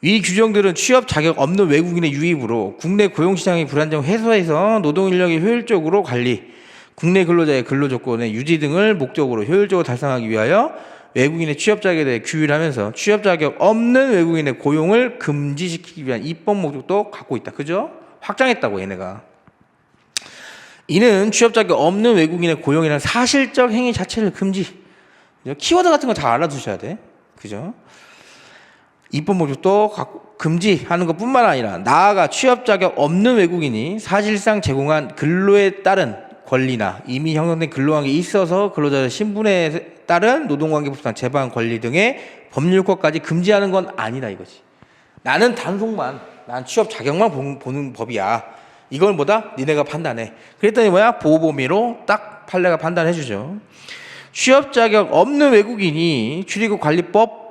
위 규정들은 취업 자격 없는 외국인의 유입으로 국내 고용시장의 불안정 해소해서 노동인력의 효율적으로 관리, 국내 근로자의 근로조건의 유지 등을 목적으로 효율적으로 달성하기 위하여 외국인의 취업 자격에 대해 규율하면서 취업 자격 없는 외국인의 고용을 금지시키기 위한 입법 목적도 갖고 있다. 그죠? 확장했다고 얘네가. 이는 취업 자격 없는 외국인의 고용이라는 사실적 행위 자체를 금지. 키워드 같은 거 다 알아두셔야 돼. 그죠? 입법 목적도 금지하는 것뿐만 아니라 나아가 취업 자격 없는 외국인이 사실상 제공한 근로에 따른 권리나 이미 형성된 근로관계에 있어서 근로자의 신분에 따른 노동관계법상 재반 권리 등의 법률권까지 금지하는 건 아니다 이거지. 나는 단속만, 난 취업 자격만 보는 법이야. 이걸 뭐다? 니네가 판단해. 그랬더니 뭐야? 보호 범위로 딱 판례가 판단해 주죠. 취업 자격 없는 외국인이 출입국 관리법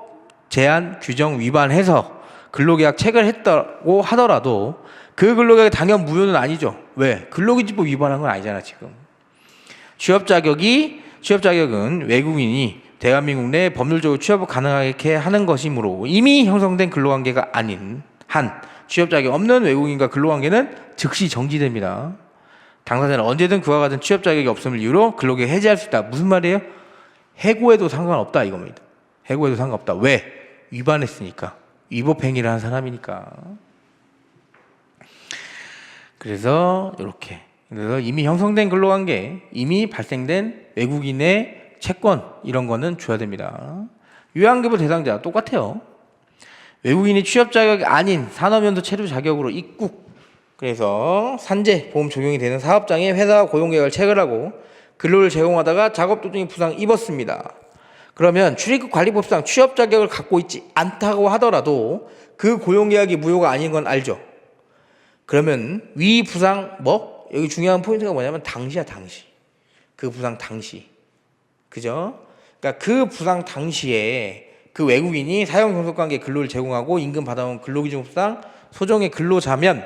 제한 규정 위반해서 근로계약 체결했다고 하더라도 그 근로계약 당연 무효는 아니죠. 왜? 근로기준법 위반한 건 아니잖아 지금. 취업 자격은 외국인이 대한민국 내 법률적으로 취업을 가능하게 하는 것이므로 이미 형성된 근로관계가 아닌 한 취업 자격 없는 외국인과 근로관계는 즉시 정지됩니다. 당사자는 언제든 그와 같은 취업 자격이 없음을 이유로 근로계약 해지할 수 있다. 무슨 말이에요? 해고해도 상관없다 이겁니다. 해고해도 상관없다. 왜? 위반했으니까. 위법행위를 한 사람이니까. 그래서 이렇게. 그래서 이미 형성된 근로관계, 이미 발생된 외국인의 채권 이런 거는 줘야 됩니다. 요양급여 대상자 똑같아요. 외국인이 취업 자격이 아닌 산업연수 체류 자격으로 입국. 그래서 산재 보험 적용이 되는 사업장에 회사와 고용계약을 체결하고 근로를 제공하다가 작업 도중에 부상 입었습니다. 그러면 출입국 관리법상 취업 자격을 갖고 있지 않다고 하더라도 그 고용계약이 무효가 아닌 건 알죠? 그러면 위 부상 여기 중요한 포인트가 뭐냐면 당시야 당시. 그 부상 당시. 그죠? 그러니까 그 부상 당시에 그 외국인이 사용종속관계 근로를 제공하고 임금 받아온 근로기준법상 소정의 근로자면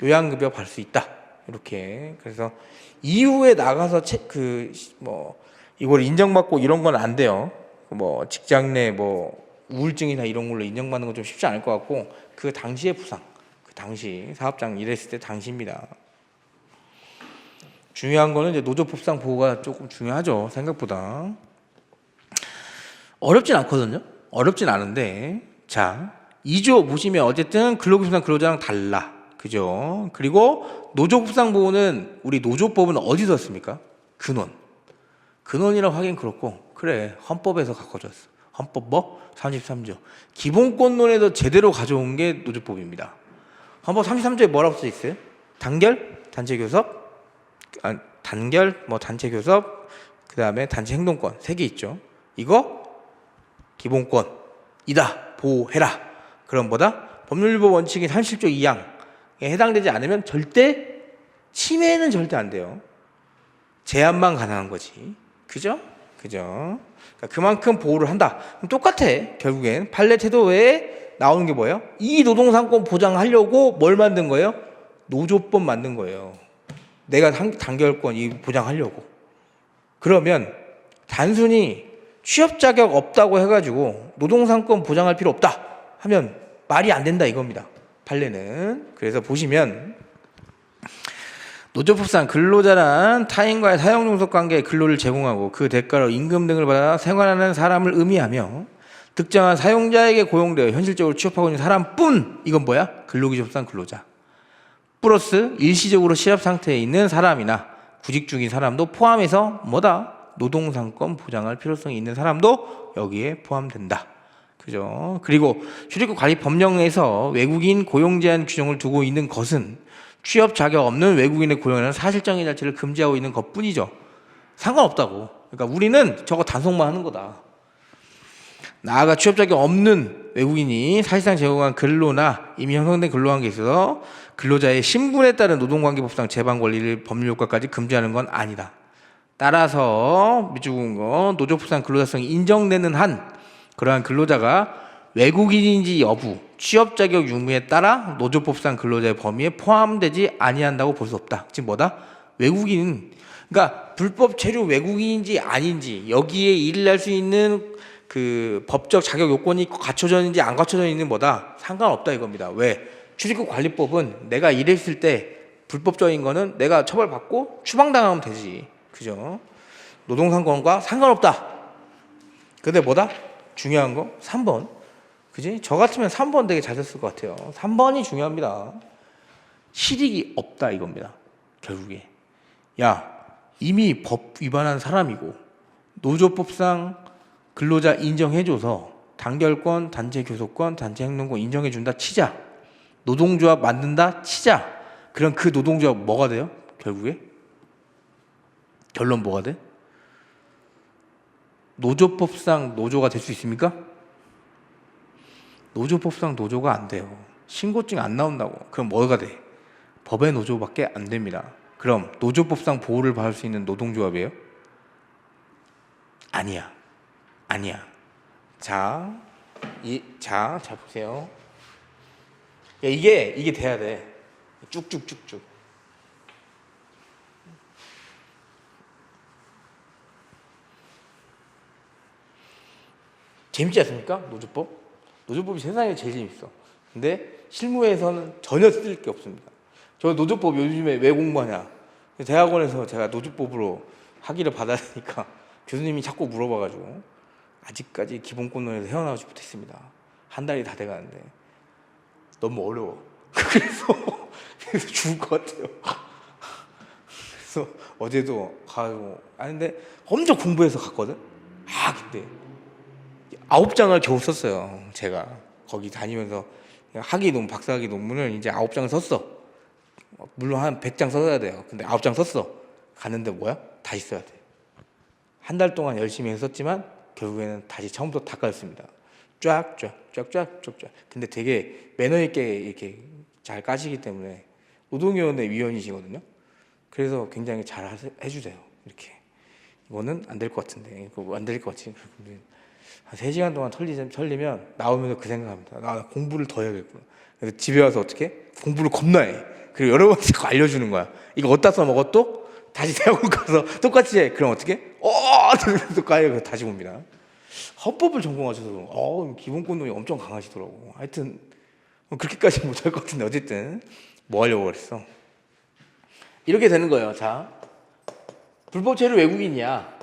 요양급여 받을 수 있다. 이렇게. 그래서 이후에 나가서 이걸 인정받고 이런 건 안 돼요. 직장 내 우울증이나 이런 걸로 인정받는 건 좀 쉽지 않을 것 같고 그 당시의 부상, 그 당시 사업장 일했을 때 당시입니다. 중요한 거는 이제 노조법상 보호가 조금 중요하죠. 생각보다. 어렵진 않거든요. 어렵진 않은데, 자, 2조 보시면 어쨌든 근로기준상 근로자랑 달라. 그죠? 그리고 노조법상 보호는 우리 노조법은 어디서 썼습니까? 근원. 근원이라고 하긴 그렇고, 그래, 헌법에서 갖고 줬어. 헌법 뭐? 33조. 기본권론에서 제대로 가져온 게 노조법입니다. 헌법 33조에 뭐라고 써 있어요? 단결, 단체 교섭, 단결, 뭐 단체 교섭, 그 다음에 단체 행동권 3개 있죠. 이거 기본권이다. 보호해라. 그럼 뭐다? 법률일보 원칙인 37조 2항에 해당되지 않으면 절대 침해는 절대 안 돼요. 제한만 가능한 거지. 그죠? 그죠? 그러니까 그만큼 보호를 한다. 그럼 똑같아. 결국엔 판례 태도 외에 나오는 게 뭐예요? 이 노동상권 보장하려고 뭘 만든 거예요? 노조법 만든 거예요. 내가 단결권 이 보장하려고. 그러면 단순히 취업 자격 없다고 해가지고 노동상권 보장할 필요 없다 하면 말이 안 된다 이겁니다. 판례는. 그래서 보시면 노조법상 근로자란 타인과의 사용종속 관계의 근로를 제공하고 그 대가로 임금 등을 받아 생활하는 사람을 의미하며 특정한 사용자에게 고용되어 현실적으로 취업하고 있는 사람뿐, 이건 뭐야? 근로기준법상 근로자 플러스 일시적으로 실업 상태에 있는 사람이나 구직 중인 사람도 포함해서 뭐다? 노동상권 보장할 필요성이 있는 사람도 여기에 포함된다. 그죠? 그리고 출입국 관리 법령에서 외국인 고용 제한 규정을 두고 있는 것은 취업 자격 없는 외국인의 고용에는 사실적인 자체를 금지하고 있는 것뿐이죠. 상관없다고. 그러니까 우리는 저거 단속만 하는 거다. 나아가 취업 자격 없는 외국인이 사실상 제공한 근로나 이미 형성된 근로관계에 있어서 근로자의 신분에 따른 노동관계법상 재반 권리를 법률 효과까지 금지하는 건 아니다. 따라서 미주국은 노조법상 근로자성이 인정되는 한 그러한 근로자가 외국인인지 여부, 취업 자격 유무에 따라 노조법상 근로자의 범위에 포함되지 아니한다고 볼 수 없다. 지금 뭐다? 외국인, 그러니까 불법 체류 외국인인지 아닌지 여기에 일을 할 수 있는 그 법적 자격 요건이 갖춰져 있는지 안 갖춰져 있는 뭐다? 상관없다 이겁니다. 왜? 출입국 관리법은 내가 일했을 때 불법적인 거는 내가 처벌받고 추방당하면 되지. 그죠? 노동상권과 상관없다. 근데 뭐다? 중요한 거 3번. 그지? 저 같으면 3번 되게 잘 썼을 것 같아요. 3번이 중요합니다. 실익이 없다 이겁니다. 결국에. 야, 이미 법 위반한 사람이고 노조법상 근로자 인정해줘서 단결권, 단체 교섭권, 단체 행동권 인정해준다 치자. 노동조합 만든다 치자. 그럼 그 노동조합 뭐가 돼요? 결국에? 결론 뭐가 돼? 노조법상 노조가 될 수 있습니까? 노조법상 노조가 안 돼요. 신고증 안 나온다고. 그럼 뭐가 돼? 법의 노조밖에 안 됩니다. 그럼 노조법상 보호를 받을 수 있는 노동조합이에요? 아니야. 아니야. 자 보세요. 야, 이게 돼야 돼. 쭉쭉쭉쭉. 재밌지 않습니까? 노조법? 노조법이 세상에 제일 재밌어. 근데 실무에서는 전혀 쓸 게 없습니다. 저 노조법 요즘에 왜 공부하냐? 대학원에서 제가 노조법으로 학위를 받아야 되니까 교수님이 자꾸 물어봐가지고 아직까지 기본권론에서 헤어나오지 못했습니다. 한 달이 다 돼가는데 너무 어려워. 그래서 죽을 것 같아요. 그래서 어제도 가고 근데 엄청 공부해서 갔거든. 근데 9장을 겨우 썼어요. 제가 거기 다니면서 학위 논문, 박사학위 논문을 이제 9장을 썼어. 물론 한 100장 써야 돼요. 근데 9장 썼어. 갔는데 뭐야? 다시 써야 돼. 한 달 동안 열심히 했었지만 결국에는 다시 처음부터 다 까였습니다. 쫙쫙. 근데 되게 매너 있게 이렇게 잘 까시기 때문에 노동위원회 위원이시거든요. 그래서 굉장히 잘 해주세요. 이렇게 이거는 안 될 것 같은데, 이거 안 될 것 같지. 한 3시간 동안 털리면 나오면서 그 생각합니다. 나 공부를 더 해야겠구나. 그래서 집에 와서 어떻게? 공부를 겁나 해. 그리고 여러 번 알려주는 거야. 이거 어디다 써먹어 또? 다시 대학원 가서 똑같이 해. 그럼 어떻게? 또 까요. 다시 봅니다. 헌법을 전공하셔서 기본권론이 엄청 강하시더라고. 하여튼 그렇게까지 못할 것 같은데 어쨌든 뭐 하려고 그랬어? 이렇게 되는 거예요. 자, 불법 체류 외국인이야.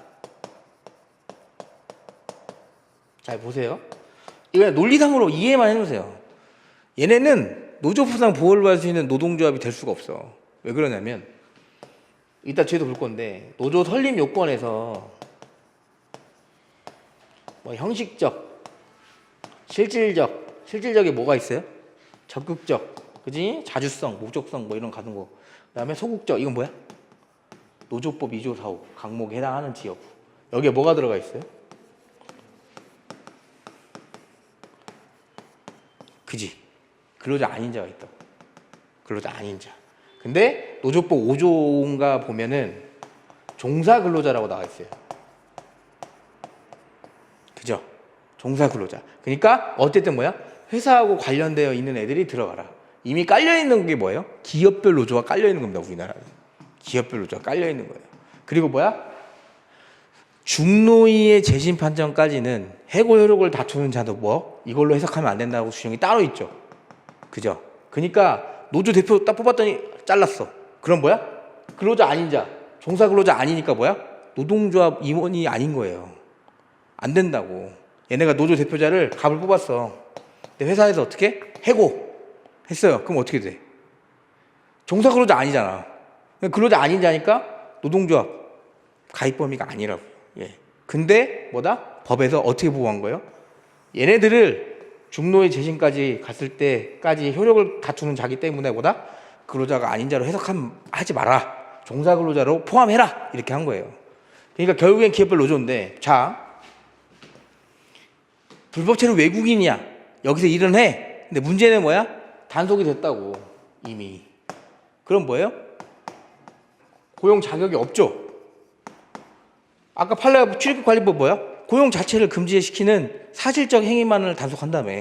잘 보세요. 이거 논리상으로 이해만 해놓으세요. 얘네는 노조부상 보호를 받을 수 있는 노동조합이 될 수가 없어. 왜 그러냐면 이따 뒤에도 볼 건데 노조 설립 요건에서 뭐 형식적, 실질적이 뭐가 있어요? 적극적, 그지? 자주성, 목적성 뭐 이런 거 가는 거. 그다음에 소극적, 이건 뭐야? 노조법 2조 4호 강목에 해당하는지 여부. 여기에 뭐가 들어가 있어요? 그지? 근로자 아닌 자가 있다고. 근로자 아닌 자. 근데 노조법 5조인가 보면은 종사 근로자라고 나와 있어요. 그죠? 종사 근로자. 그러니까 어쨌든 뭐야? 회사하고 관련되어 있는 애들이 들어가라. 이미 깔려 있는 게 뭐예요? 기업별 노조가 깔려 있는 겁니다. 우리나라는. 기업별 노조가 깔려 있는 거예요. 그리고 뭐야? 중노위의 재심 판정까지는 해고 효력을 다투는 자도 뭐 이걸로 해석하면 안 된다고 규정이 따로 있죠. 그죠? 그러니까 노조 대표 딱 뽑았더니 잘랐어. 그럼 뭐야? 근로자 아닌 자, 종사 근로자 아니니까 뭐야? 노동조합 임원이 아닌 거예요. 안 된다고. 얘네가 노조 대표자를 갑을 뽑았어. 근데 회사에서 어떻게? 해고 했어요. 그럼 어떻게 돼? 종사 근로자 아니잖아. 근로자 아닌 자니까 노동조합 가입 범위가 아니라고. 예. 근데 뭐다? 법에서 어떻게 보호한 거예요? 얘네들을 중노의 재심까지 갔을 때까지 효력을 갖추는 자기 때문에 뭐다? 근로자가 아닌 자로 해석하지 마라. 종사 근로자로 포함해라. 이렇게 한 거예요. 그러니까 결국엔 기업별 노조인데, 자, 불법 체류 외국인이야. 여기서 일은 해. 근데 문제는 뭐야? 단속이 됐다고 이미. 그럼 뭐예요? 고용 자격이 없죠. 아까 판례 출입국관리법 뭐야? 고용 자체를 금지시키는 사실적 행위만을 단속한다며.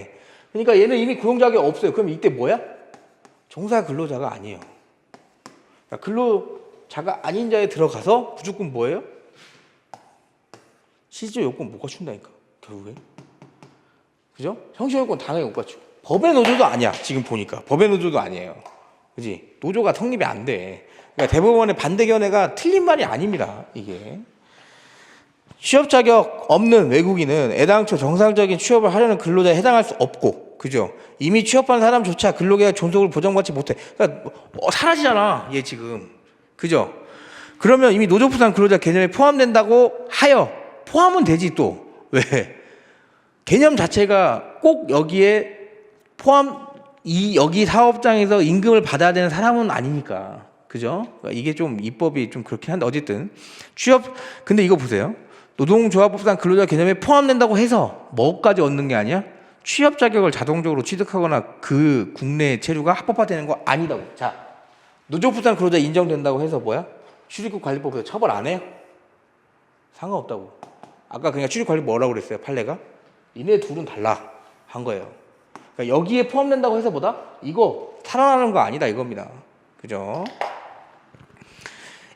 그러니까 얘는 이미 고용 자격이 없어요. 그럼 이때 뭐야? 종사 근로자가 아니에요. 그러니까 근로자가 아닌 자에 들어가서 무조건 뭐예요? 실질 요건 못 갖춘다니까 결국엔. 그죠? 형식 요건 당연히 못 갖추고. 법의 노조도 아니야. 지금 보니까 법의 노조도 아니에요. 그지? 노조가 성립이 안 돼. 그러니까 대법원의 반대 견해가 틀린 말이 아닙니다. 이게. 취업 자격 없는 외국인은 애당초 정상적인 취업을 하려는 근로자에 해당할 수 없고, 그죠? 이미 취업한 사람조차 근로계약 존속을 보장받지 못해. 그러니까 사라지잖아, 얘 지금. 그죠? 그러면 이미 노조부상 근로자 개념에 포함된다고 하여 포함은 되지 또. 왜? 개념 자체가 꼭 여기에 여기 사업장에서 임금을 받아야 되는 사람은 아니니까. 그죠? 그러니까 이게 좀 입법이 좀 그렇긴 한데 어쨌든 근데 이거 보세요. 노동조합법상 근로자 개념에 포함된다고 해서 뭐까지 얻는 게 아니야? 취업 자격을 자동적으로 취득하거나 그 국내 체류가 합법화되는 거 아니다고. 자, 노조부상 근로자 인정된다고 해서 뭐야? 출입국관리법에서 처벌 안 해요? 상관없다고. 아까 그냥 출입관리법 뭐라고 그랬어요? 판례가? 이네 둘은 달라 한 거예요. 그러니까 여기에 포함된다고 해서 뭐다? 이거 살아나는 거 아니다 이겁니다. 그죠?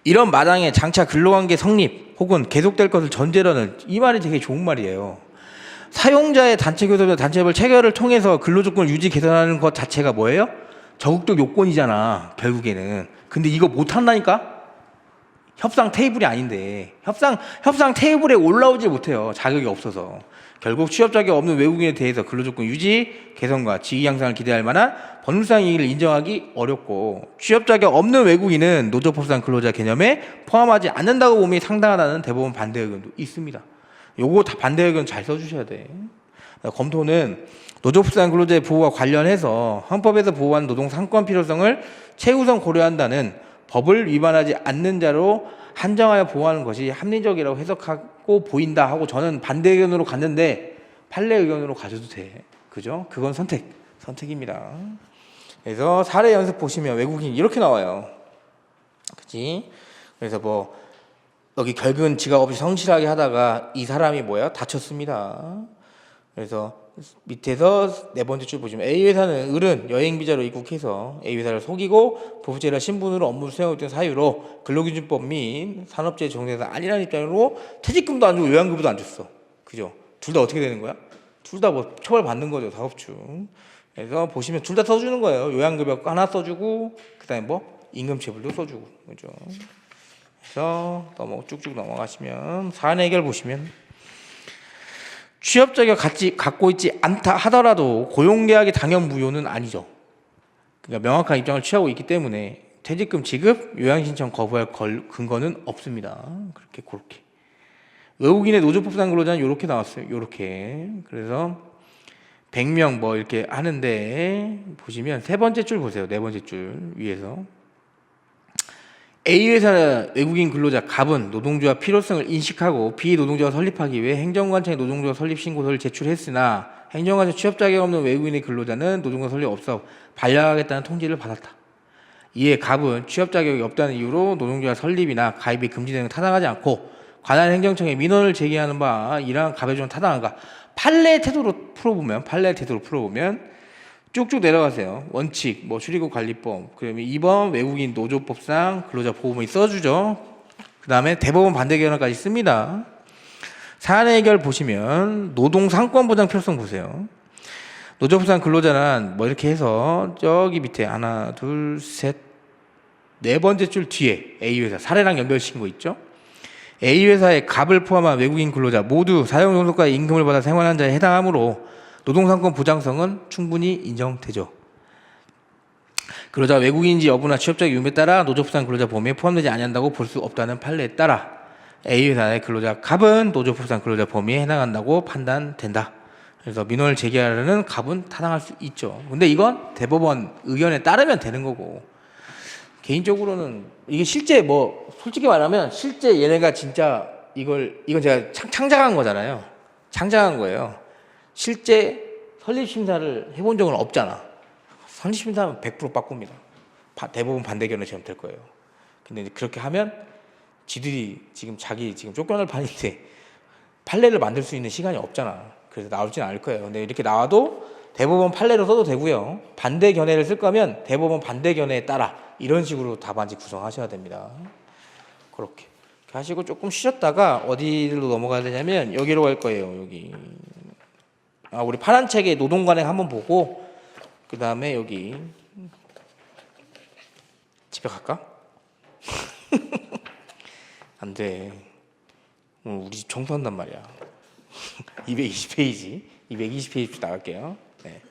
이런 마당에 장차 근로관계 성립 혹은 계속될 것을 전제로는, 이 말이 되게 좋은 말이에요. 사용자의 단체교섭이나 단체협을 체결을 통해서 근로조건을 유지 개선하는 것 자체가 뭐예요? 적극적 요건이잖아 결국에는. 근데 이거 못한다니까? 협상 테이블이 아닌데 협상 테이블에 올라오지 못해요. 자격이 없어서. 결국 취업 자격 없는 외국인에 대해서 근로조건 유지, 개선과 지위 향상을 기대할 만한 법률상 이익을 인정하기 어렵고, 취업 자격 없는 외국인은 노조법상 근로자 개념에 포함하지 않는다고 봄이 상당하다는 대법원 반대 의견도 있습니다. 요거 다 반대 의견 잘 써주셔야 돼. 검토는 노조법상 근로자의 보호와 관련해서 헌법에서 보호한 노동 상권 필요성을 최우선 고려한다는 법을 위반하지 않는 자로 한정하여 보호하는 것이 합리적이라고 해석하고 보인다 하고 저는 반대 의견으로 갔는데 판례 의견으로 가셔도 돼. 그죠? 그건 선택입니다. 그래서 사례 연습 보시면 외국인 이렇게 나와요. 그치? 그래서 뭐 여기 결국은 지각 없이 성실하게 하다가 이 사람이 뭐야? 다쳤습니다. 그래서 밑에서 네 번째 줄 보시면 A회사는 을은 여행비자로 입국해서 A회사를 속이고 부부제라 신분으로 업무를 수행했던 사유로 근로기준법 및 산업재해 정대에서 아니라는 입장으로 퇴직금도 안 주고 요양급여도 안 줬어. 그죠? 둘 다 어떻게 되는 거야? 둘 다 뭐 처벌받는 거죠, 사업주. 그래서 보시면 둘 다 써주는 거예요. 요양급여 하나 써주고, 그 다음에 뭐 임금체불도 써주고, 그죠? 그래서 쭉쭉 넘어가시면 사안 해결 보시면 취업 자격 갖고 있지 않다 하더라도 고용계약의 당연 무효는 아니죠. 그러니까 명확한 입장을 취하고 있기 때문에 퇴직금 지급, 요양신청 거부할 근거는 없습니다. 그렇게 외국인의 노조법상 근로자는 이렇게 나왔어요. 이렇게. 그래서 100명 뭐 이렇게 하는데 보시면 세 번째 줄 보세요. 네 번째 줄 위에서 A회사 외국인 근로자 갑은 노동조합 필요성을 인식하고 비노동조합 설립하기 위해 행정관청에 노동조합 설립 신고서를 제출했으나 행정관청 취업 자격 없는 외국인의 근로자는 노동조합 설립 없어 반려하겠다는 통지를 받았다. 이에 갑은 취업 자격이 없다는 이유로 노동조합 설립이나 가입이 금지되는 걸 타당하지 않고 관할 행정청에 민원을 제기하는 바 이러한 갑의 좀 타당한가? 판례 태도로 풀어보면 쭉쭉 내려가세요. 원칙, 출입국 관리법, 그러면 2번 외국인 노조법상 근로자 보호문이 써주죠. 그 다음에 대법원 반대 결론까지 씁니다. 사안 해결 보시면 노동 상권 보장 필요성 보세요. 노조법상 근로자는 이렇게 해서 저기 밑에 하나, 둘, 셋, 네 번째 줄 뒤에 A회사 사례랑 연결시킨 거 있죠. A회사의 갑을 포함한 외국인 근로자 모두 사용종속과의 임금을 받아 생활하는 자에 해당하므로 노동상권 보장성은 충분히 인정되죠. 근로자 외국인인지 여부나 취업자의 유무에 따라 노조법상 근로자 보험에 포함되지 아니한다고 볼 수 없다는 판례에 따라 A회사의 근로자 갑은 노조법상 근로자 범위에 해당한다고 판단된다. 그래서 민원을 제기하려는 갑은 타당할 수 있죠. 근데 이건 대법원 의견에 따르면 되는 거고 개인적으로는 이게 실제 솔직히 말하면 실제 얘네가 진짜 이건 제가 창작한 거잖아요. 창작한 거예요. 실제 설립심사를 해본 적은 없잖아. 설립심사하면 100% 바꿉니다. 대부분 반대 견해 잘못될 거예요. 근데 이제 그렇게 하면 지들이 지금 쫓겨날 판인데 판례를 만들 수 있는 시간이 없잖아. 그래서 나올지는 않을 거예요. 근데 이렇게 나와도 대법원 판례로 써도 되고요. 반대 견해를 쓸 거면 대법원 반대 견해에 따라 이런 식으로 답안지 구성하셔야 됩니다. 그렇게 하시고 조금 쉬셨다가 어디로 넘어가야 되냐면 여기로 갈 거예요. 여기. 우리 파란 책에 노동관행 한번 보고 그 다음에 여기 집에 갈까? 안 돼. 오늘 우리 집 청소한단 말이야. 220페이지 나갈게요. 네.